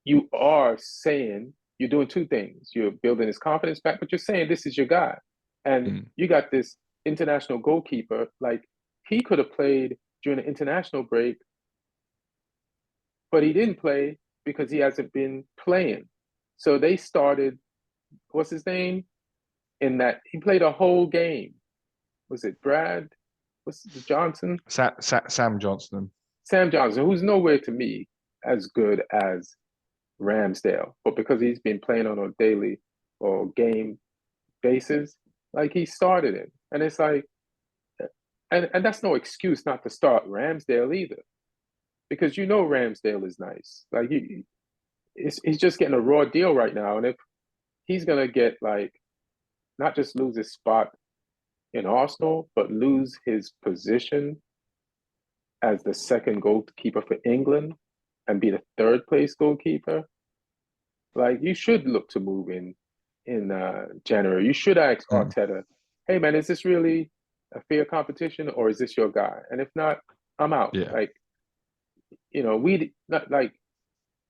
you are saying you're doing two things. You're building his confidence back, but you're saying this is your guy. And you got this international goalkeeper. Like he could have played during the international break, but he didn't play because he hasn't been playing. So they started, what's his name? In that he played a whole game. Was it Brad? What's it, Johnson? Sam Johnson. Sam Johnson, who's nowhere to me as good as Ramsdale, but because he's been playing on a daily or game basis, like he started it. And it's like, and that's no excuse not to start Ramsdale either. Because you know Ramsdale is nice. Like he's just getting a raw deal right now. And if he's gonna get like not just lose his spot in Arsenal, but lose his position as the second goalkeeper for England and be the third place goalkeeper, like you should look to move in January. You should ask Arteta, hey man, is this really a fair competition or is this your guy? And if not, I'm out. Yeah. Like, you know, we not like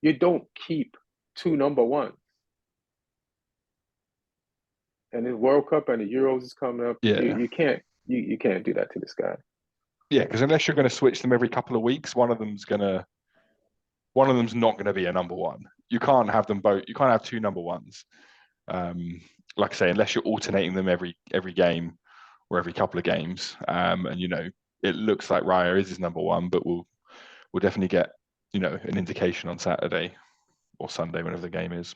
you don't keep two number ones. And the World Cup and the Euros is coming up. Yeah. You can't do that to this guy. Yeah, because unless you're going to switch them every couple of weeks, one of them's not going to be a number one. You can't have them both. You can't have two number ones. Like I say, unless you're alternating them every game or every couple of games. And you know, it looks like Raya is his number one, but we'll definitely get, you know, an indication on Saturday or Sunday, whenever the game is.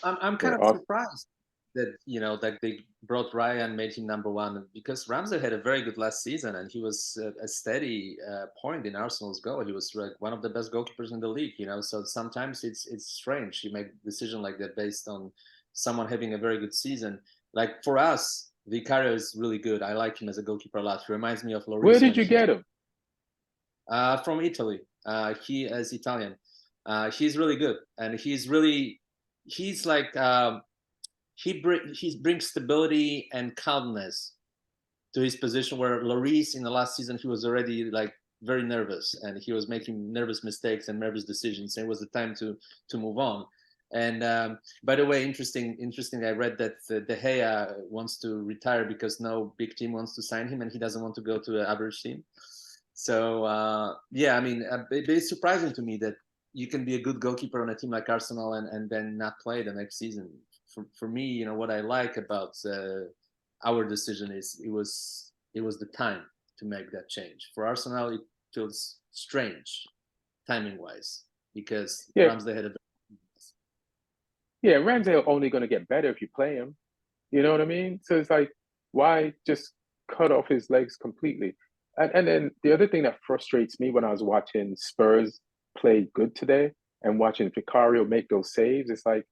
I'm kind of surprised that, you know, that they brought Raya and made him number one, because Ramsey had a very good last season and he was a steady point in Arsenal's goal. He was like one of the best goalkeepers in the league, you know. So sometimes it's strange you make a decision like that based on someone having a very good season. Like for us, Vicario is really good. I like him as a goalkeeper a lot. He reminds me of Lloris. Where did you get him? From Italy. He is Italian. He's really good, and he's like he brings stability and calmness to his position, where Lloris in the last season he was already like very nervous and he was making nervous mistakes and nervous decisions, and it was the time to move on. And by the way, interesting, I read that De Gea wants to retire because no big team wants to sign him and he doesn't want to go to an average team. So yeah, I mean, it's surprising to me that you can be a good goalkeeper on a team like Arsenal and then not play the next season. For me, you know, what I like about our decision is it was the time to make that change. For Arsenal, it feels strange timing wise because Ramsey had a Ramsdale only going to get better if you play him. You know what I mean? So it's like, why just cut off his legs completely? And then the other thing that frustrates me when I was watching Spurs play good today and watching Vicario make those saves, it's like,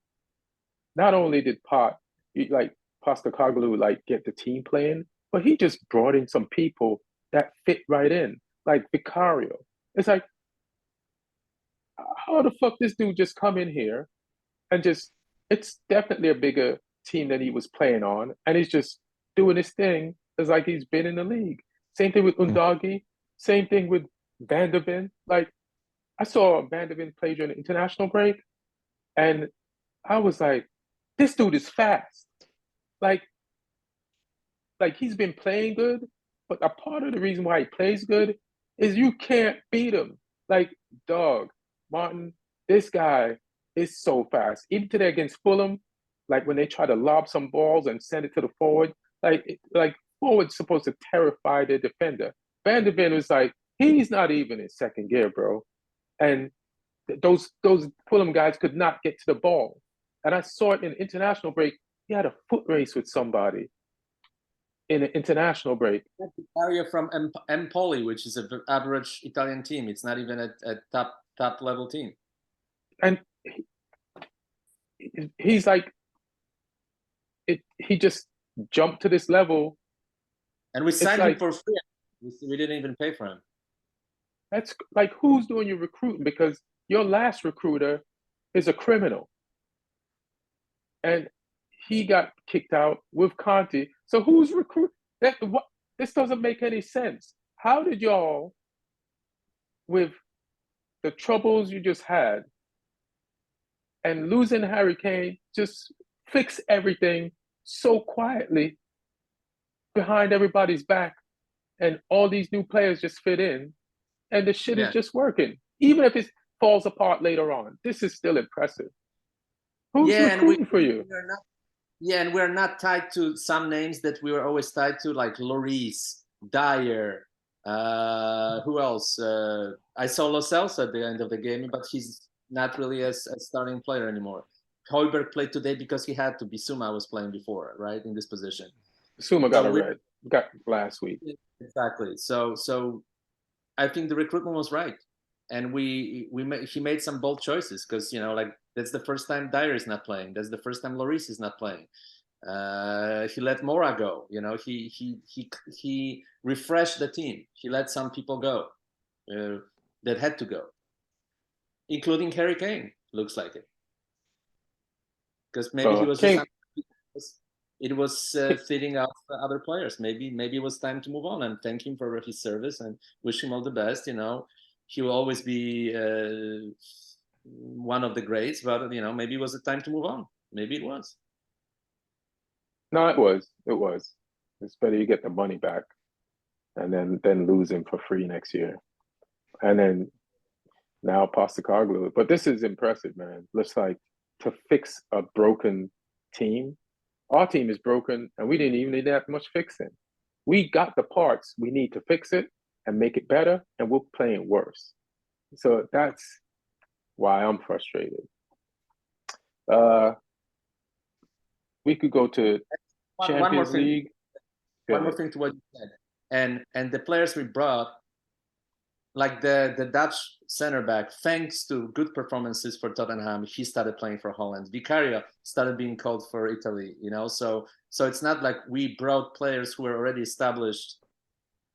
not only did Postecoglou like get the team playing, but he just brought in some people that fit right in, like Vicario. It's like, how the fuck this dude just come in here and just, it's definitely a bigger team than he was playing on, and he's just doing his thing. It's like he's been in the league. Same thing with Undagi. Same thing with Van der Ven. Like, I saw Van der Ven play during the international break, and I was like, this dude is fast. Like he's been playing good, but a part of the reason why he plays good is you can't beat him. Like, dog, Martin, this guy is so fast. Even today against Fulham, like when they try to lob some balls and send it to the forward, like forward's supposed to terrify the defender. Van der Ven was like, he's not even in second gear, bro. And those Fulham guys could not get to the ball. And I saw it in international break. He had a foot race with somebody. in an international break. Area from Empoli, which is an average Italian team. It's not even a top level team. And he's like, he just jumped to this level. And we signed him for free. We didn't even pay for him. That's like, who's doing your recruiting? Because your last recruiter is a criminal. And he got kicked out with Conte. So who's recruiting? This doesn't make any sense. How did y'all, with the troubles you just had and losing Harry Kane, just fix everything so quietly behind everybody's back, and all these new players just fit in, and the shit is just working? Even if it falls apart later on, this is still impressive. Who's recruiting for you? And we're not tied to some names that we were always tied to, like Lloris, Dyer. Who else? I saw Lo Celso at the end of the game, but he's not really a starting player anymore. Højbjerg played today because he had to. Bissouma was playing before, right, in this position. Bissouma got last week. Exactly. So I think the recruitment was right, and he made some bold choices, because like, that's the first time Dyer is not playing. That's the first time Lloris is not playing. He let Mora go. He refreshed the team. He let some people go that had to go, including Harry Kane. Looks like it, because maybe he was Kane, it was fitting out other players. Maybe it was time to move on, and thank him for his service and wish him all the best. He will always be one of the greats, but maybe it was the time to move on. Maybe it was. No, it was. It's better you get the money back and then lose him for free next year. And then now Postecoglou. But this is impressive, man. Looks like, to fix a broken team. Our team is broken, and we didn't even need that much fixing. We got the parts we need to fix it and make it better, and we're playing worse. So that's why I'm frustrated. We could go to Champions League. One more thing to what you said, and the players we brought, like the Dutch center back, thanks to good performances for Tottenham, he started playing for Holland. Vicario started being called for Italy. So it's not like we brought players who were already established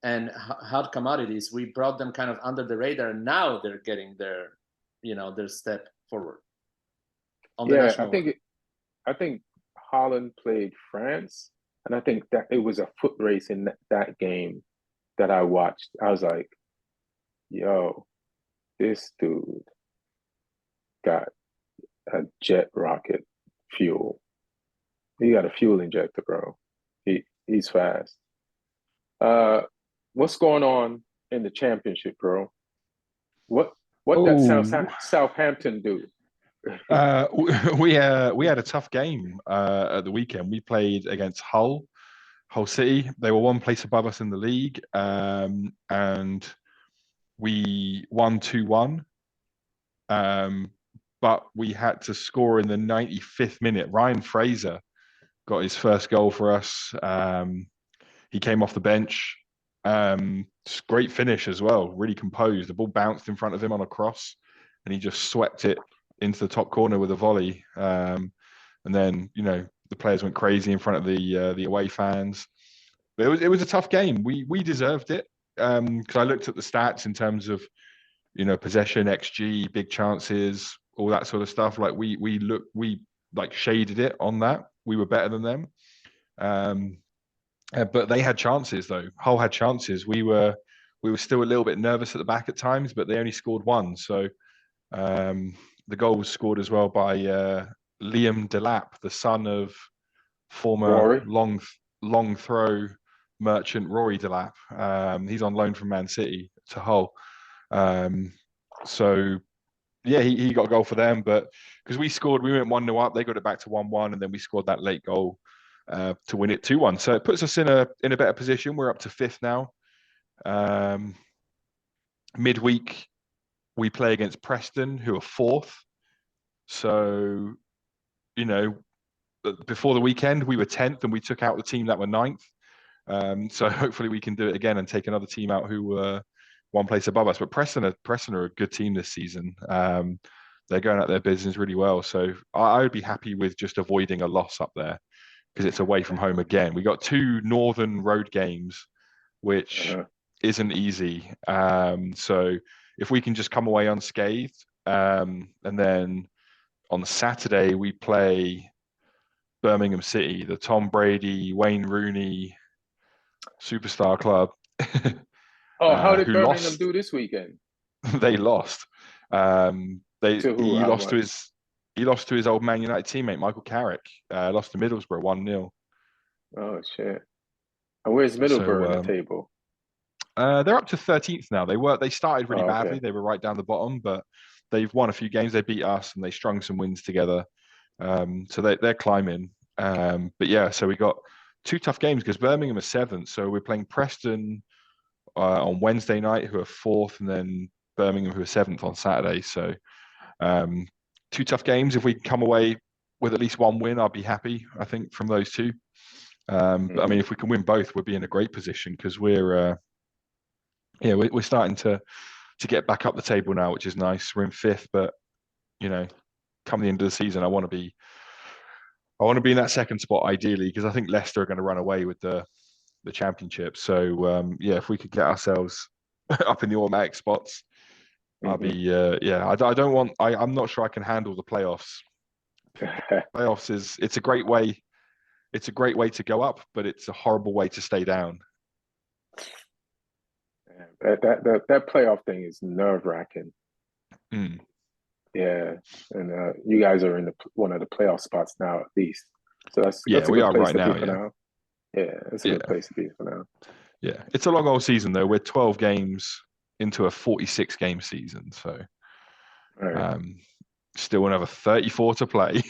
and hot commodities. We brought them kind of under the radar, and now they're getting their step forward. I think Holland played France, and I think that it was a foot race in that game that I watched. I was like, yo, this dude got a jet rocket fuel. He got a fuel injector, bro. He's fast. What's going on in the championship, bro? What that Southampton do? We had a tough game at the weekend. We played against Hull City. They were one place above us in the league, and we won 2-1. But we had to score in the 95th minute. Ryan Fraser got his first goal for us. He came off the bench. Great finish as well. Really composed. The ball bounced in front of him on a cross, and he just swept it into the top corner with a volley. And then the players went crazy in front of the away fans. But it was a tough game. We deserved it, because I looked at the stats in terms of possession, XG, big chances, all that sort of stuff. Like we shaded it on that. We were better than them. But they had chances though. Hull had chances. We were still a little bit nervous at the back at times, but they only scored one. So the goal was scored as well by Liam Delap, the son of former long throw merchant Rory Delap. He's on loan from Man City to Hull. So yeah, he got a goal for them, but because we went 1-0 up, they got it back to 1-1, and then we scored that late goal to win it 2-1. So it puts us in a better position. We're up to 5th now. Midweek we play against Preston, who are 4th. So before the weekend we were 10th, and we took out the team that were 9th. So hopefully we can do it again and take another team out who were one place above us. But Preston are a good team this season. They're going at their business really well. So I would be happy with just avoiding a loss up there because it's away from home again. We got 2 northern road games, which isn't easy. So if we can just come away unscathed, and then on Saturday we play Birmingham City, the Tom Brady, Wayne Rooney superstar club. How did who Birmingham lost? do this weekend? They lost. To who? He How lost much? to his old Man United teammate Michael Carrick. Lost to Middlesbrough 1-0. Oh shit! And where's Middlesbrough in the table? They're up to 13th now. They started really badly. Okay. They were right down the bottom, but they've won a few games. They beat us and they strung some wins together. So they're climbing. But yeah, so we got 2 tough games because Birmingham is 7th. So we're playing Preston on Wednesday night, who are 4th, and then Birmingham, who are 7th on Saturday. So 2 tough games. If we come away with at least 1 win, I'll be happy, I think, from those 2. But I mean, if we can win both, we'll be in a great position because we're starting to get back up the table now, which is nice. We're in 5th, but come the end of the season, I want to be in that 2nd spot ideally because I think Leicester are going to run away with the championship. So if we could get ourselves up in the automatic spots, I'll be I'm not sure I can handle the playoffs. Playoffs it's a great way to go up, but it's a horrible way to stay down. That playoff thing is nerve-wracking. Yeah, and you guys are in one of the playoff spots now, at least. So that's a good place to be for now. Yeah, it's a good place to be for now. Yeah, it's a long old season though. We're 12 games into a 46 game season, so still another 34 to play,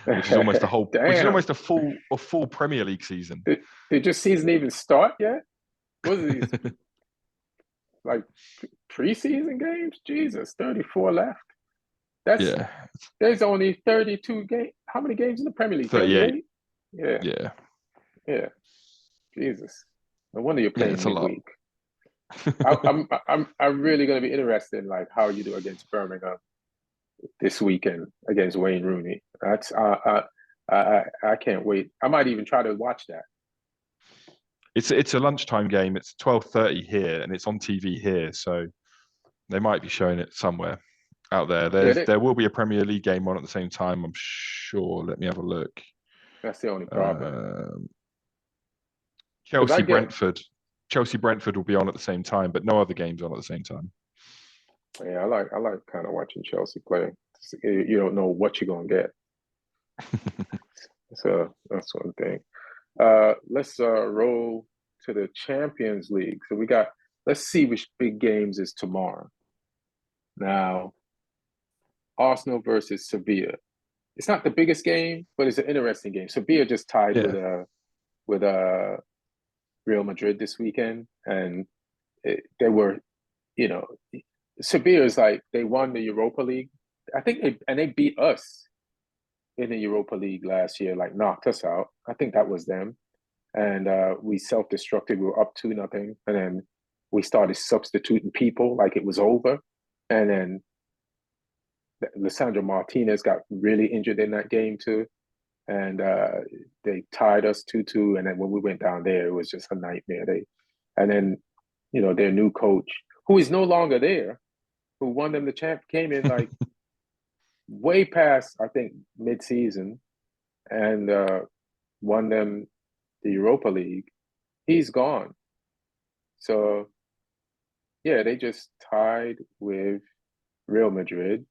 which is almost a whole, which is almost a full Premier League season. Did your season even start yet? What are these like preseason games? Jesus, 34 left. There's only 32 games. How many games in the Premier League? 38. Yeah. Jesus. No wonder you're playing midweek. I'm really going to be interested in like how you do against Birmingham this weekend against Wayne Rooney. That's I can't wait. I might even try to watch that. It's a lunchtime game. It's 12:30 here, and it's on TV here, so they might be showing it somewhere out there. There will be a Premier League game on at the same time, I'm sure. Let me have a look. That's the only problem. Chelsea Brentford will be on at the same time, but no other games on at the same time. Yeah, I like kind of watching Chelsea play. You don't know what you're gonna get. So that's one thing. Let's roll to the Champions League. So let's see which big games is tomorrow. Now, Arsenal versus Sevilla. It's not the biggest game, but it's an interesting game. Sevilla just tied with Real Madrid this weekend, and they were, Sevilla is like they won the Europa League. I think they beat us in the Europa League last year, like knocked us out. I think that was them. And we self-destructed. We were up 2-0, and then we started substituting people like it was over. And then Lisandro Martinez got really injured in that game too. And they tied us 2-2. And then when we went down there, it was just a nightmare. And then, their new coach, who is no longer there, who won them the champ, came in like way past, I think, mid-season and won them the Europa League. He's gone. So, yeah, they just tied with Real Madrid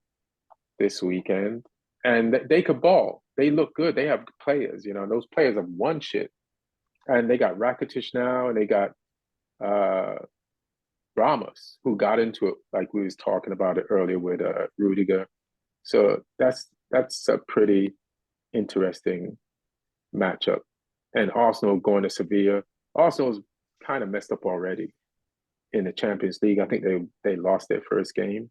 this weekend. And they could ball. They look good. They have players, those players have won shit. And they got Rakitic now, and they got Ramos, who got into it like we was talking about it earlier with Rudiger. So that's a pretty interesting matchup. And Arsenal going to Sevilla. Arsenal's kind of messed up already in the Champions League. I think they lost their first game,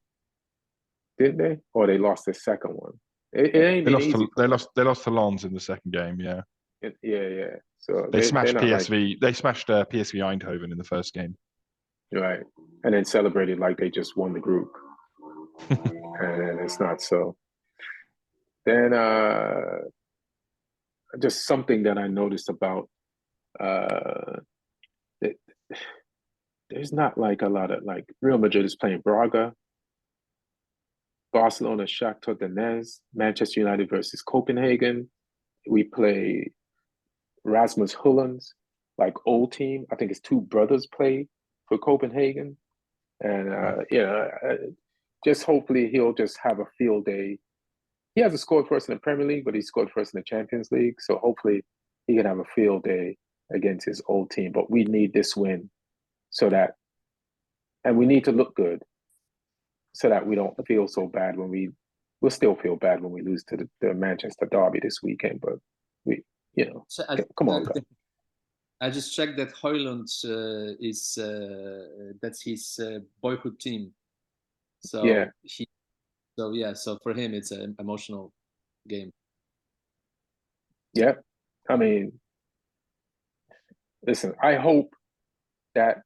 didn't they? Or they lost their second one. It ain't been easy. They lost to Lens in the second game. Yeah. Yeah. So They they're smashed not like PSV. They smashed PSV Eindhoven in the first game. right, and then celebrated like they just won the group, and it's not so. Then just something that I noticed about uh, it, there's not like a lot of like Real Madrid is playing Braga, Barcelona, Shakhtar Donetsk, Manchester United versus Copenhagen. We play Rasmus Hullens, like old team. I think it's two brothers play for Copenhagen, and just hopefully he'll just have a field day. He hasn't scored for us in the Premier League, but he scored for us in the Champions League. So hopefully he can have a field day against his old team. But we need this win so that, and we need to look good so that we don't feel so bad when we'll still feel bad when we lose to the Manchester Derby this weekend. But So come on, guys. I just checked that Højlund is that's his boyhood team. So Yeah. So for him it's an emotional game. Yeah. I mean, listen, I hope that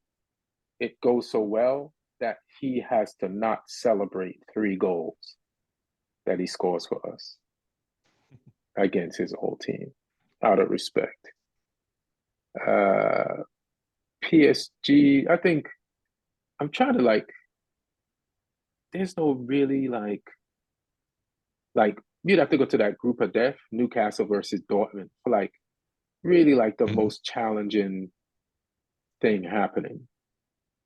it goes so well that he has to not celebrate 3 goals that he scores for us against his old team out of respect. PSG, I think I'm trying to like, there's no really like you'd have to go to that group of death, Newcastle versus Dortmund, for like really like the most challenging thing happening.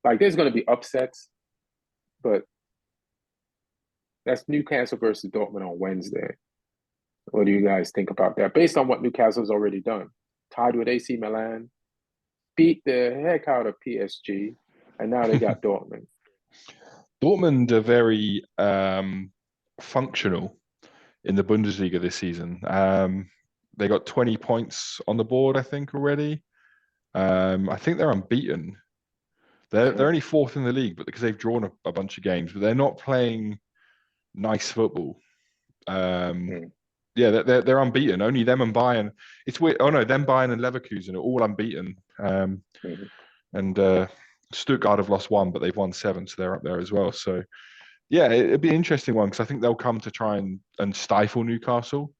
Like there's going to be upsets, but that's Newcastle versus Dortmund on Wednesday. What do you guys think about that? Based on what Newcastle's already done, tied with AC Milan, beat the heck out of PSG, and now they got Dortmund. Dortmund are very functional in the Bundesliga this season. They got 20 points on the board, I think, already. I think they're unbeaten. They're only 4th in the league, but because they've drawn a bunch of games, but they're not playing nice football. Yeah, they're unbeaten. Only them and Bayern. It's weird. Oh no, them Bayern and Leverkusen are all unbeaten. And Stuttgart have lost 1, but they've won 7, so they're up there as well. So yeah, it'd be an interesting one because I think they'll come to try and stifle Newcastle.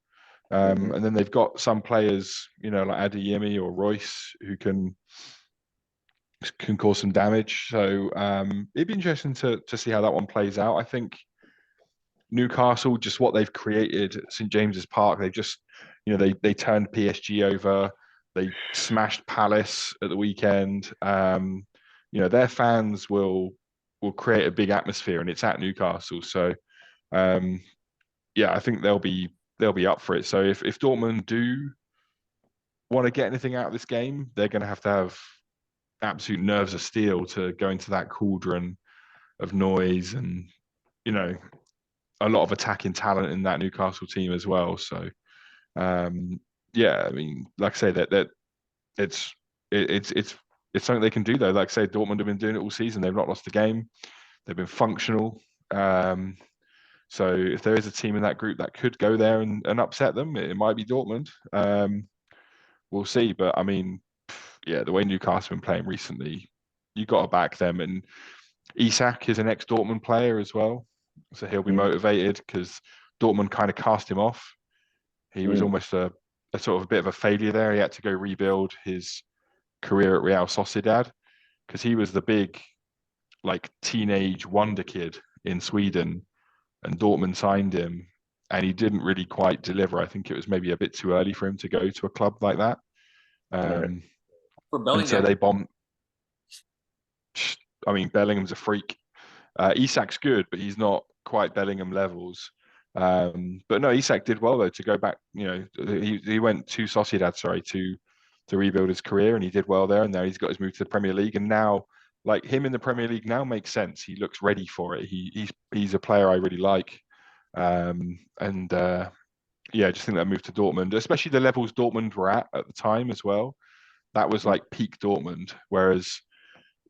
And then they've got some players, like Adeyemi or Royce, who can cause some damage. So it'd be interesting to see how that one plays out. I think Newcastle, just what they've created at St James's Park, they've just, they turned PSG over. They smashed Palace at the weekend. Their fans will create a big atmosphere, and it's at Newcastle. So, I think they'll be up for it. So if Dortmund do want to get anything out of this game, they're going to have absolute nerves of steel to go into that cauldron of noise and, a lot of attacking talent in that Newcastle team as well. So, I mean, like I say, that it's something they can do though. Like I say, Dortmund have been doing it all season. They've not lost a game. They've been functional. So if there is a team in that group that could go there and upset them, it might be Dortmund. We'll see. But I mean, the way Newcastle have been playing recently, you got to back them. And Isak is an ex-Dortmund player as well, so he'll be motivated because Dortmund kind of cast him off. He was almost a sort of a bit of a failure there. He had to go rebuild his career at Real Sociedad because he was the big, like, teenage wonder kid in Sweden, and Dortmund signed him, and he didn't really quite deliver. I think it was maybe a bit too early for him to go to a club like that. For Bellingham, and so they bombed. I mean, Bellingham's a freak. Isak's good, but he's not quite Bellingham levels. But no, Isak did well though to go back. He went to Sociedad, to rebuild his career, and he did well there. And now he's got his move to the Premier League, and now, like, him in the Premier League now makes sense. He looks ready for it. He's a player I really like. I just think that move to Dortmund, especially the levels Dortmund were at the time as well, that was like peak Dortmund. Whereas,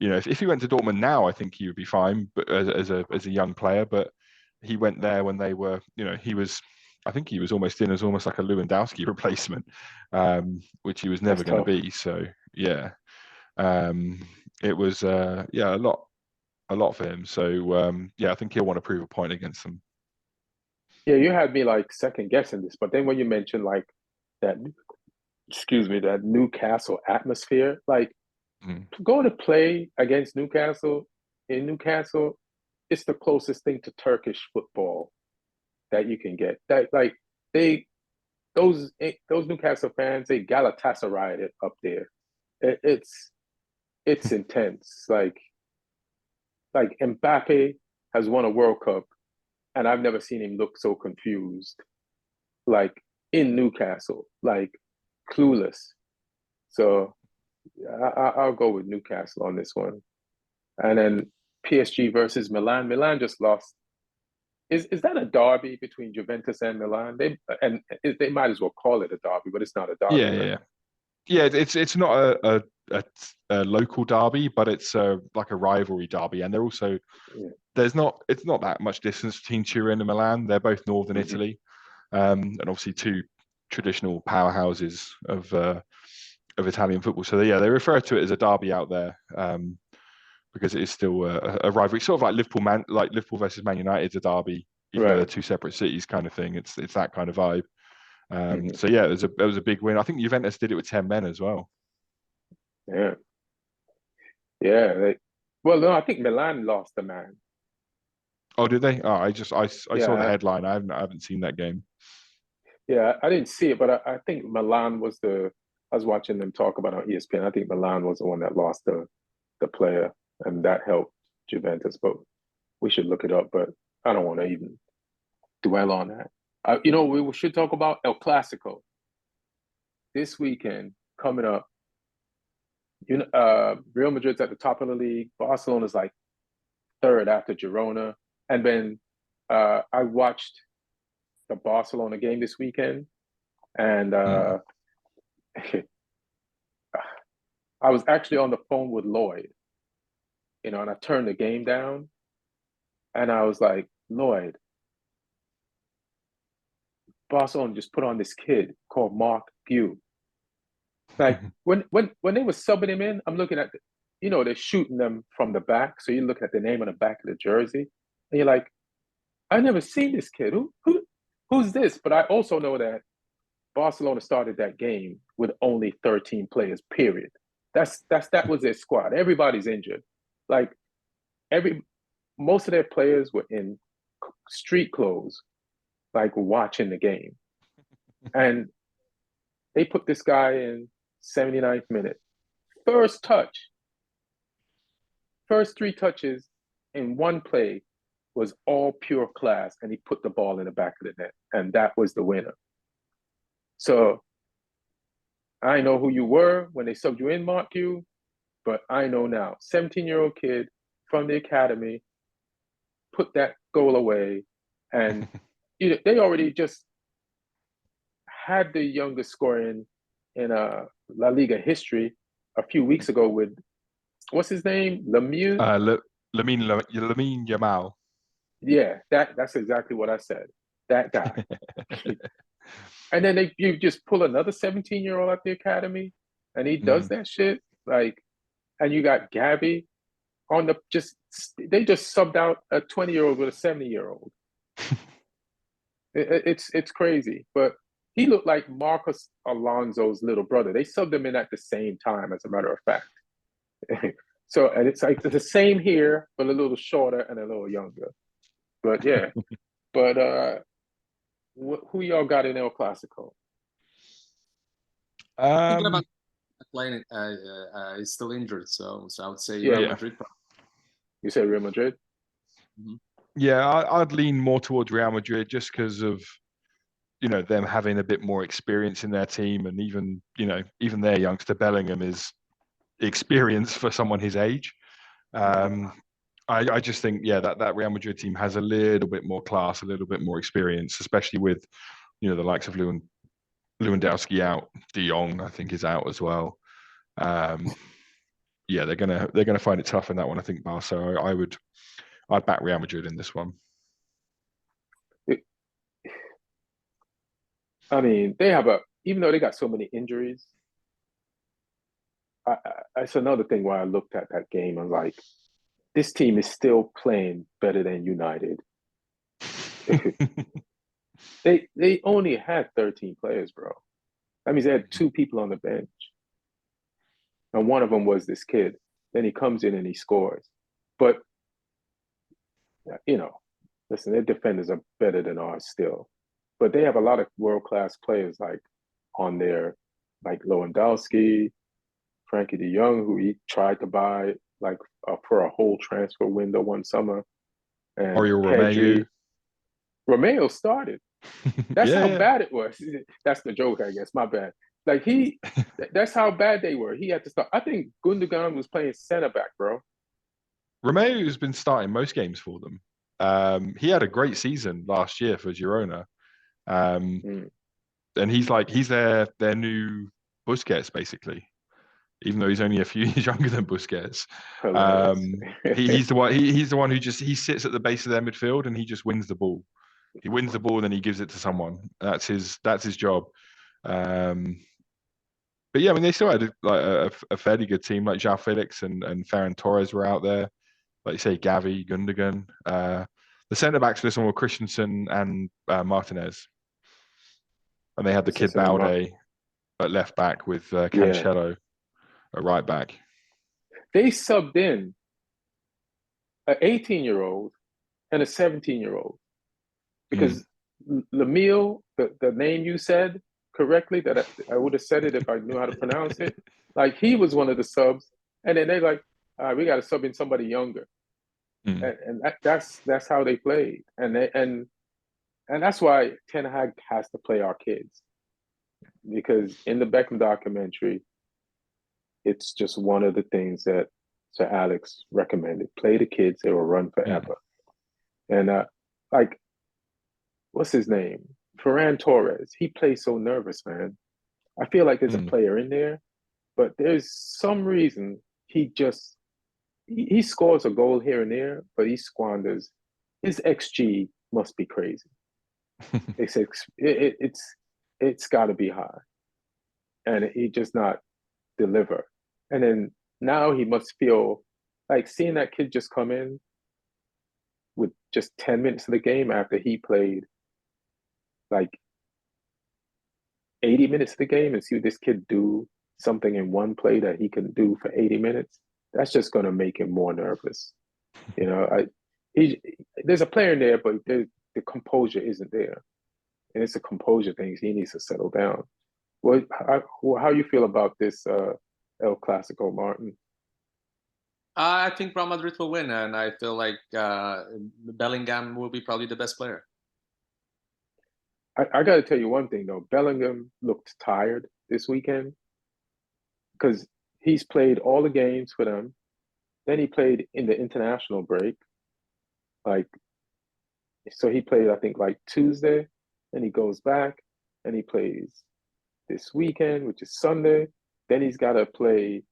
if he went to Dortmund now, I think he would be fine, but as a young player. But he went there when they were, he was I think he was almost in as almost like a Lewandowski replacement, which he was never That's going to tough. be. So yeah, it was yeah, a lot for him. So yeah, I think he'll want to prove a point against them. Yeah, you had me like second guessing this, but then when you mentioned like that, excuse me, that Newcastle atmosphere, like Mm. going to play against Newcastle in Newcastle, it's the closest thing to Turkish football that you can get. That like they those Newcastle fans, they Galatasaray it up there. It's intense. Like Mbappe has won a World Cup, and I've never seen him look so confused. Like in Newcastle, like clueless. So I'll go with Newcastle on this one. And then PSG versus Milan. Milan just lost. Is that a derby between Juventus and Milan? They might as well call it a derby, but it's not a derby, Yeah, right? yeah, yeah. It's not a local derby, but it's like a rivalry derby, and they're also Yeah. it's not that much distance between Turin and Milan. They're both northern Mm-hmm. Italy, and obviously two traditional powerhouses of Italian football. So yeah, they refer to it as a derby out there because it is still a rivalry, sort of like like Liverpool versus Man United is a derby, even though they're Right. two separate cities, kind of thing. It's that kind of vibe. Mm-hmm. So yeah, it was a big win. I think Juventus did it with 10 men as well. Yeah. Yeah. Well, no, I think Milan lost the man. Oh, did they? Oh, I saw the Yeah. headline. I haven't seen that game. Yeah. I didn't see it, but I think Milan was I was watching them talk about it on ESPN. I think Milan was the one that lost the player, and that helped Juventus. But we should look it up. But I don't want to even dwell on that. We should talk about El Clasico this weekend coming up. Real Madrid's at the top of the league. Barcelona's like third after Girona. And then I watched the Barcelona game this weekend, and Mm. I was actually on the phone with Lloyd, and I turned the game down, and I was like, Lloyd, Barcelona just put on this kid called Mark Few. Like when they were subbing him in, I'm looking at they're shooting them from the back, so you look at the name on the back of the jersey, and you're like, I never seen this kid. Who's this? But I also know that Barcelona started that game with only 13 players. Period. That was their squad. Everybody's injured. Like every most of their players were in street clothes, like watching the game, and they put this guy in 79th minute. First touch, first three touches in one play was all pure class, and he put the ball in the back of the net, and that was the winner. So I know who you were when they subbed you in, Mark you, but I know now. 17-year-old kid from the academy put that goal away, and they already just had the youngest score in La Liga history a few weeks ago with what's his name, Lemieux. Lamine Yamal. Yeah, that's exactly what I said. That guy. And then you just pull another 17-year-old out the academy, and he does that shit. Like, and you got Gabby on they just subbed out a 20-year-old with a 70-year-old. It's crazy, but he looked like Marcos Alonso's little brother. They subbed him in at the same time, as a matter of fact. So, and it's like the same here, but a little shorter and a little younger. But yeah, but who y'all got in El Clasico? Thinking about playing, is still injured, so I would say Real Madrid. You said Real Madrid? Mm-hmm. Yeah, I'd lean more towards Real Madrid just because of them having a bit more experience in their team, and even their youngster Bellingham is experienced for someone his age. I just think that Real Madrid team has a little bit more class, a little bit more experience, especially with the likes of Lewandowski out. De Jong, I think, is out as well. Yeah, they're gonna find it tough in that one. I think Barca. I'd back Real Madrid in this one. I mean, even though they got so many injuries, it's another thing why I looked at that game and like, this team is still playing better than United. They only had 13 players, bro. That means they had two people on the bench. And one of them was this kid. Then he comes in and he scores. But, you know, listen, their defenders are better than ours still. But they have a lot of world-class players like on there, like Lewandowski, Frankie de Jong, who he tried to buy like for a whole transfer window one summer. And Oriol Pedri. Romeu. Romeo started. That's how Yeah. bad it was. That's the joke, I guess. My bad. Like that's how bad they were. He had to start. I think Gundogan was playing center back, bro. Romeu's been starting most games for them. He had a great season last year for Girona. And he's their new Busquets, basically. Even though he's only a few years younger than Busquets. He's the one. He's the one who he sits at the base of their midfield and he just wins the ball. He wins the ball and then he gives it to someone. That's his job. But yeah, I mean, they still had a fairly good team. Like João Felix and Ferran Torres were out there. Like you say, Gavi, Gundogan. The centre backs for this one were Christensen and Martinez, and they had the kid Balde at left back with Cancelo at right back. They subbed in an 18-year-old and a 17-year-old because Lemieux, the name you said correctly, that I would have said it if I knew how to pronounce it. Like he was one of the subs, and then they're like, all right, we got to sub in somebody younger, and that's how they played, and that's why Ten Hag has to play our kids, because in the Beckham documentary, it's just one of the things that Sir Alex recommended: play the kids; they will run forever. And like, what's his name? Ferran Torres. He plays so nervous, man. I feel like there's a player in there, but there's some reason he scores a goal here and there, but he squanders. His XG must be crazy. It's got to be high, and he just not deliver. And then now he must feel like seeing that kid just come in with just 10 minutes of the game after he played like 80 minutes of the game, and see this kid do something in one play that he can do for 80 minutes. That's just going to make him more nervous. You know, there's a player in there, but the composure isn't there. And it's a composure thing. He needs to settle down. How you feel about this El Clasico, Martin? I think Real Madrid will win, and I feel like Bellingham will be probably the best player. I got to tell you one thing, though. Bellingham looked tired this weekend because he's played all the games for them. Then he played in the international break. So he played, I think, like Tuesday. Then he goes back and he plays this weekend, which is Sunday. Then he's got to play.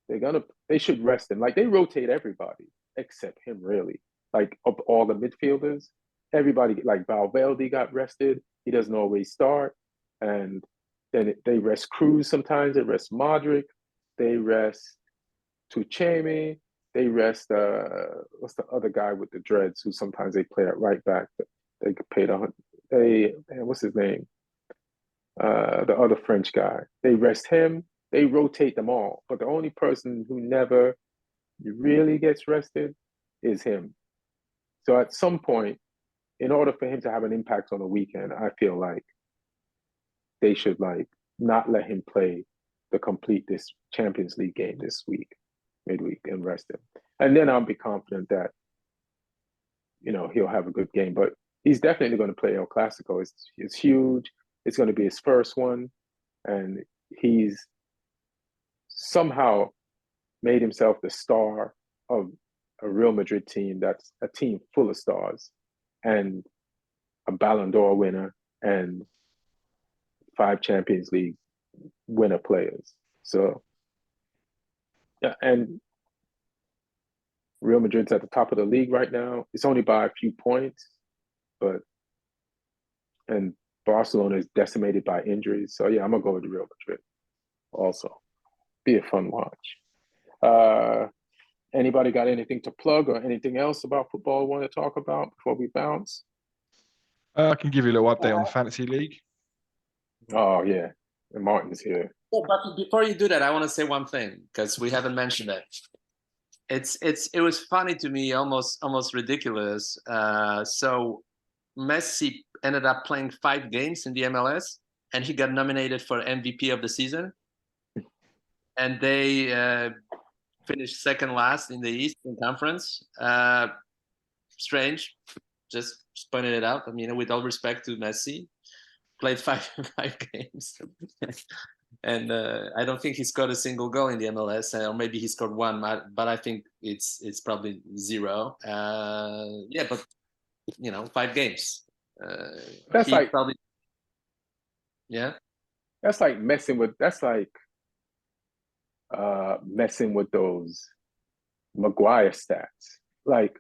They should rest him. Like, they rotate everybody except him, really. Like, of all the midfielders, everybody, like Valverde got rested. He doesn't always start. And then they rest Cruz sometimes. They rest Mudryk. They rest Tuchemi. They rest, what's the other guy with the dreads who sometimes they play at right back? They could pay what's his name? The other French guy. They rest him. They rotate them all. But the only person who never really gets rested is him. So at some point, in order for him to have an impact on the weekend, I feel like they should like not let him play this Champions League game this week, midweek, and rest him. And then I'll be confident that, you know, he'll have a good game. But he's definitely going to play El Clasico. It's huge. It's going to be his first one. And he's somehow made himself the star of a Real Madrid team that's a team full of stars and a Ballon d'Or winner and 5 Champions League winner players. So, yeah, and Real Madrid's at the top of the league right now. It's only by a few points, and Barcelona is decimated by injuries. So yeah, I'm gonna go with Real Madrid. Also, be a fun watch. Anybody got anything to plug or anything else about football want to talk about before we bounce? I can give you a little update on the fantasy league. Oh yeah, and Martin's here. Oh, but before you do that, I want to say one thing because we haven't mentioned it. It was funny to me, almost ridiculous. So Messi ended up playing 5 games in the MLS, and he got nominated for MVP of the season. And they finished second last in the Eastern Conference. Strange, just pointed it out. I mean, with all respect to Messi, played five games. And I don't think he scored a single goal in the MLS, or maybe he scored one, but I think it's probably 0. Yeah, but 5 games. That's like probably, yeah. That's like messing with. That's like messing with those Maguire stats. Like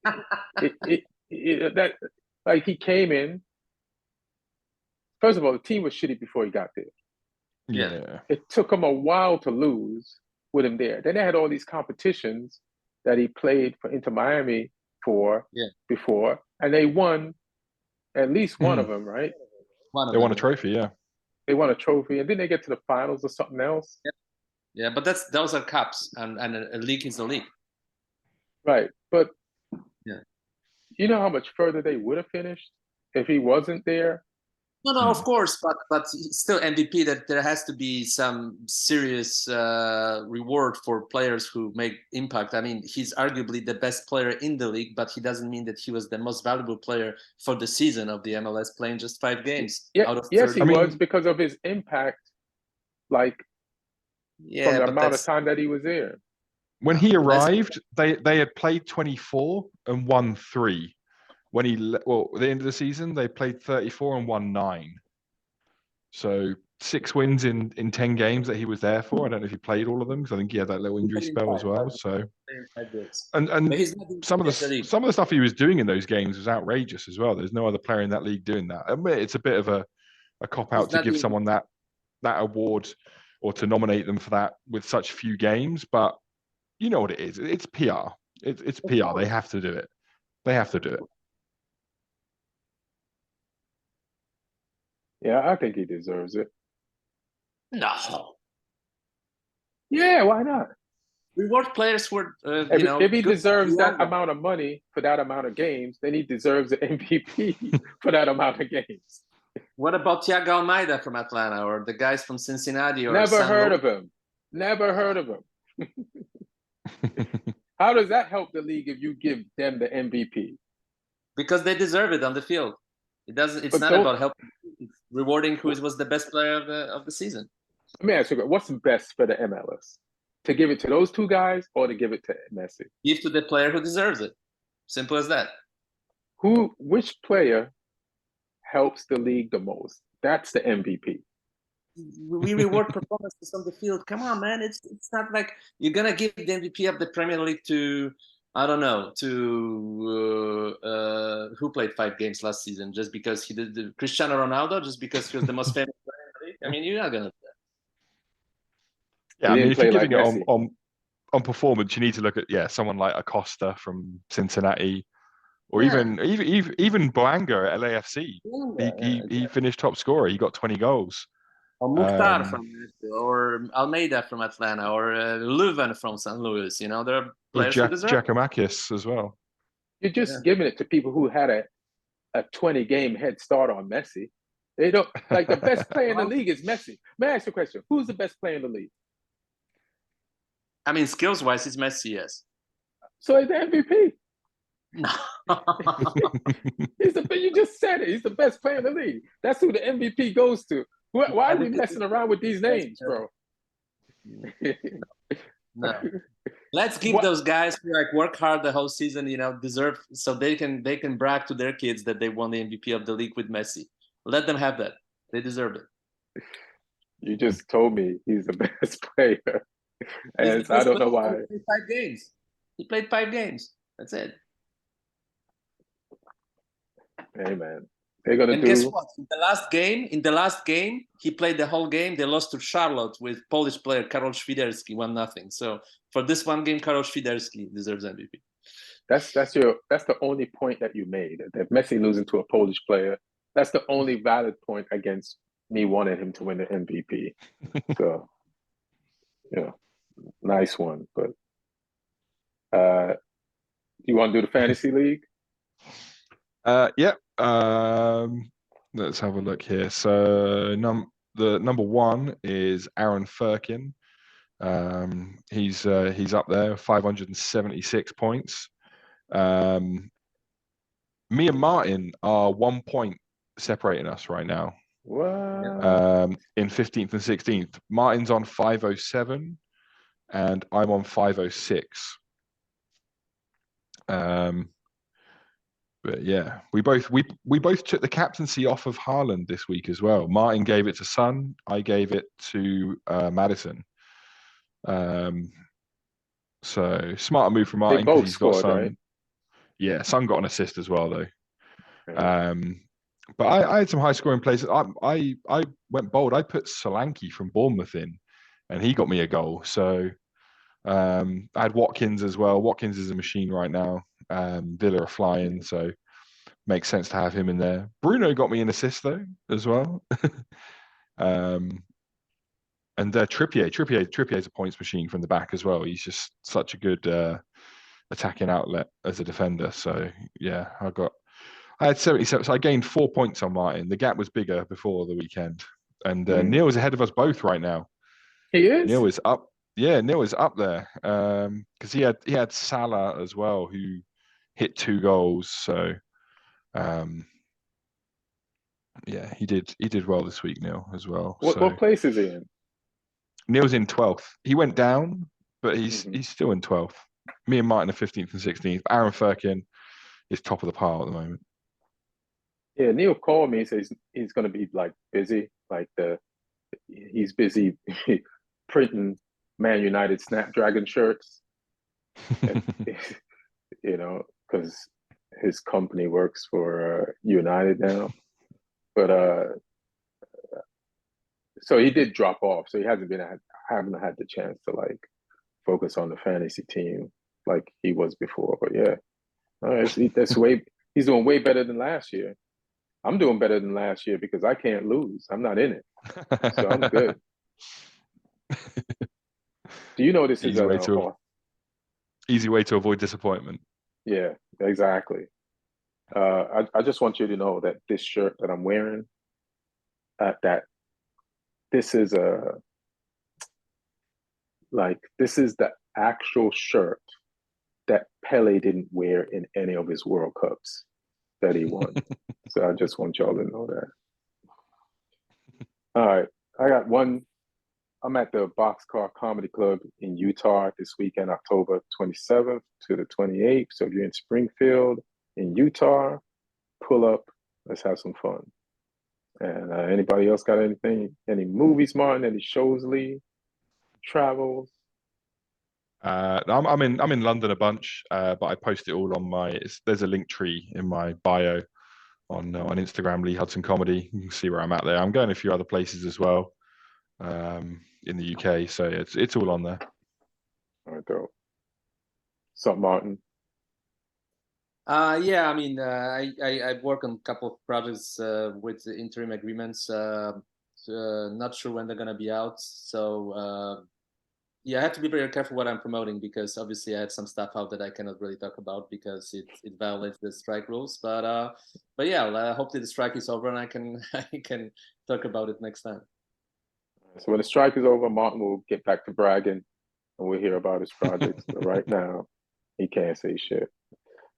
that. Like he came in. First of all, the team was shitty before he got there. Yeah. It took him a while to lose with him there. Then they had all these competitions that he played for Inter Miami before, and they won at least one of them, right? They won a trophy, yeah. They won a trophy, and then they get to the finals or something else. Yeah, but those are cups, and a league is a league. Right, but yeah, you know how much further they would have finished if he wasn't there? No, of course, but still MVP. That there has to be some serious reward for players who make impact. I mean, he's arguably the best player in the league, but he doesn't mean that he was the most valuable player for the season of the MLS, playing just 5 games out of 30. Yes, he was because of his impact, from the amount of time that he was there. When he arrived, they had played 24 and won 3. When at the end of the season, they played 34 and won 9. So 6 wins in 10 games that he was there for. I don't know if he played all of them because I think he had that little injury spell as well. So, and some of the stuff he was doing in those games was outrageous as well. There's no other player in that league doing that. I admit it's a bit of a cop out to give someone that award or to nominate them for that with such few games, but you know what it is. It's PR. It's PR. They have to do it. They have to do it. Yeah, I think he deserves it. No. Yeah, why not? Reward players were, if he deserves that amount of money for that amount of games, then he deserves the MVP for that amount of games. What about Thiago Almeida from Atlanta or the guys from Cincinnati? Or Never heard of him. How does that help the league if you give them the MVP? Because they deserve it on the field. It's not about helping. It's rewarding who was the best player of the season. Let me ask you, what's best for the MLS? To give it to those 2 guys or to give it to Messi? Give to the player who deserves it. Simple as that. Which player helps the league the most? That's the MVP. We reward performances on the field. Come on, man. It's not like you're gonna give the MVP of the Premier League to, I don't know, to who played 5 games last season just because he did the Cristiano Ronaldo, just because he was the most famous player in the league. I mean, you're not gonna do that. Yeah, I mean, if you're giving it on performance, you need to look at someone like Acosta from Cincinnati, or even Boanga at LAFC. He finished top scorer. He got 20 goals. Or Mukhtar or Almeida from Atlanta, or Leuven from St. Louis. There are players who deserve Giacomakis as well. You're just giving it to people who had a 20-game head start on Messi. They don't like the best player in the league is Messi. May I ask you a question? Who's the best player in the league? I mean, skills-wise, it's Messi, yes. So he's the MVP. No. You just said it. He's the best player in the league. That's who the MVP goes to. Why are we messing around with these names, bro? No. Let's give those guys who work hard the whole season, deserve, so they can brag to their kids that they won the MVP of the league with Messi. Let them have that. They deserve it. You just told me he's the best player. And I don't know why. He played 5 games. He played 5 games. That's it. Hey, man. They're gonna And do. guess what? In the last game, he played the whole game. They lost to Charlotte with Polish player Karol Świderski, 1-0. So for this one game, Karol Świderski deserves MVP. That's the only point that you made. That Messi losing to a Polish player, that's the only valid point against me wanting him to win the MVP. So, nice one. But you want to do the fantasy league? Yeah. Let's have a look here. So the number one is Aaron Firkin. He's up there, 576 points. Me and Martin are 1 point separating us right now. What? In 15th and 16th. Martin's on 507 and I'm on 506. But yeah, we both took the captaincy off of Haaland this week as well. Martin gave it to Son, I gave it to Maddison. So smarter move from Martin because he's got Son. Right? Yeah, Son got an assist as well though. But I had some high scoring plays. I went bold. I put Solanke from Bournemouth in, and he got me a goal. So I had Watkins as well. Watkins is a machine right now. Villa are flying, so makes sense to have him in there. Bruno got me an assist though as well. And Trippier's a points machine from the back as well. He's just such a good attacking outlet as a defender. So yeah, I had 77, so I gained 4 points on Martin. The gap was bigger before the weekend, and Neil is ahead of us both right now. He is. Neil is up. Yeah, Neil is up there because he had Salah as well, who hit 2 goals. So yeah, he did well this week, Neil, as well. What place is he in? Neil's in 12th. He went down, but he's still in 12th. Me and Martin are 15th and 16th. Aaron Firkin is top of the pile at the moment. Yeah, Neil called me. He says he's going to be like busy, he's busy printing Man United Snapdragon shirts, because his company works for United now. But so he did drop off. So he haven't had the chance to like focus on the fantasy team like he was before. But yeah, he's doing way better than last year. I'm doing better than last year because I can't lose. I'm not in it, so I'm good. Do you know this is easy way to avoid disappointment? Yeah, exactly. I just want you to know that this shirt that I'm wearing, that this is the actual shirt that Pele didn't wear in any of his World Cups that he won. So I just want y'all to know that. All right, I got one. I'm at the Boxcar Comedy Club in Utah this weekend, October 27th to the 28th. So if you're in Springfield, in Utah, pull up. Let's have some fun. And anybody else got anything? Any movies, Martin? Any shows, Lee? Travels? I'm in London a bunch, but I post it all on there's a link tree in my bio on Instagram, Lee Hudson Comedy. You can see where I'm at there. I'm going a few other places as well in the UK, so it's all on there. All right, dope. What's up, Martin? Yeah, I mean, I work on a couple of projects with the interim agreements. Not sure when they're gonna be out, so yeah, I have to be very careful what I'm promoting because obviously I have some stuff out that I cannot really talk about because it violates the strike rules. But yeah, hopefully the strike is over and I can talk about it next time. So when the strike is over, Martin will get back to bragging and we'll hear about his projects. But right now, he can't say shit.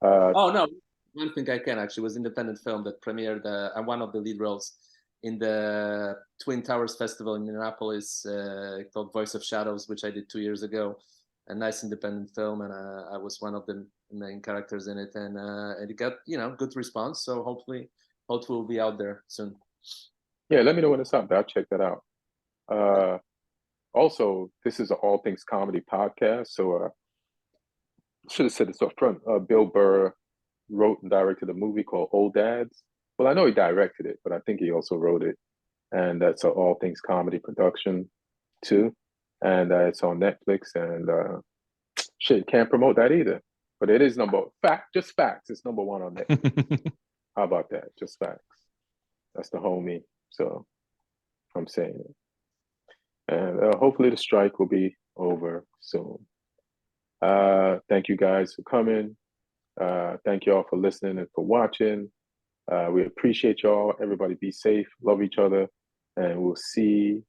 Oh no, one thing I can actually was independent film that premiered. I'm one of the lead roles in the Twin Towers Festival in Minneapolis called Voice of Shadows, which I did 2 years ago. A nice independent film, and I was one of the main characters in it, and it got good response. So hopefully we'll be out there soon. Yeah, let me know when it's up. I'll check that out. Also, this is an All Things Comedy podcast, so should have said this up front. Bill Burr wrote and directed a movie called Old Dads. Well, I know he directed it, but I think he also wrote it. And that's an all things comedy production too. And it's on Netflix. And shit, can't promote that either. But it is just facts. It's number one on Netflix. How about that? Just facts. That's the homie. So I'm saying it. And hopefully the strike will be over soon. Thank you guys for coming. Thank you all for listening and for watching. We appreciate y'all. Everybody be safe, love each other, and we'll see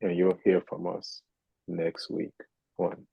and you'll hear from us next week. One.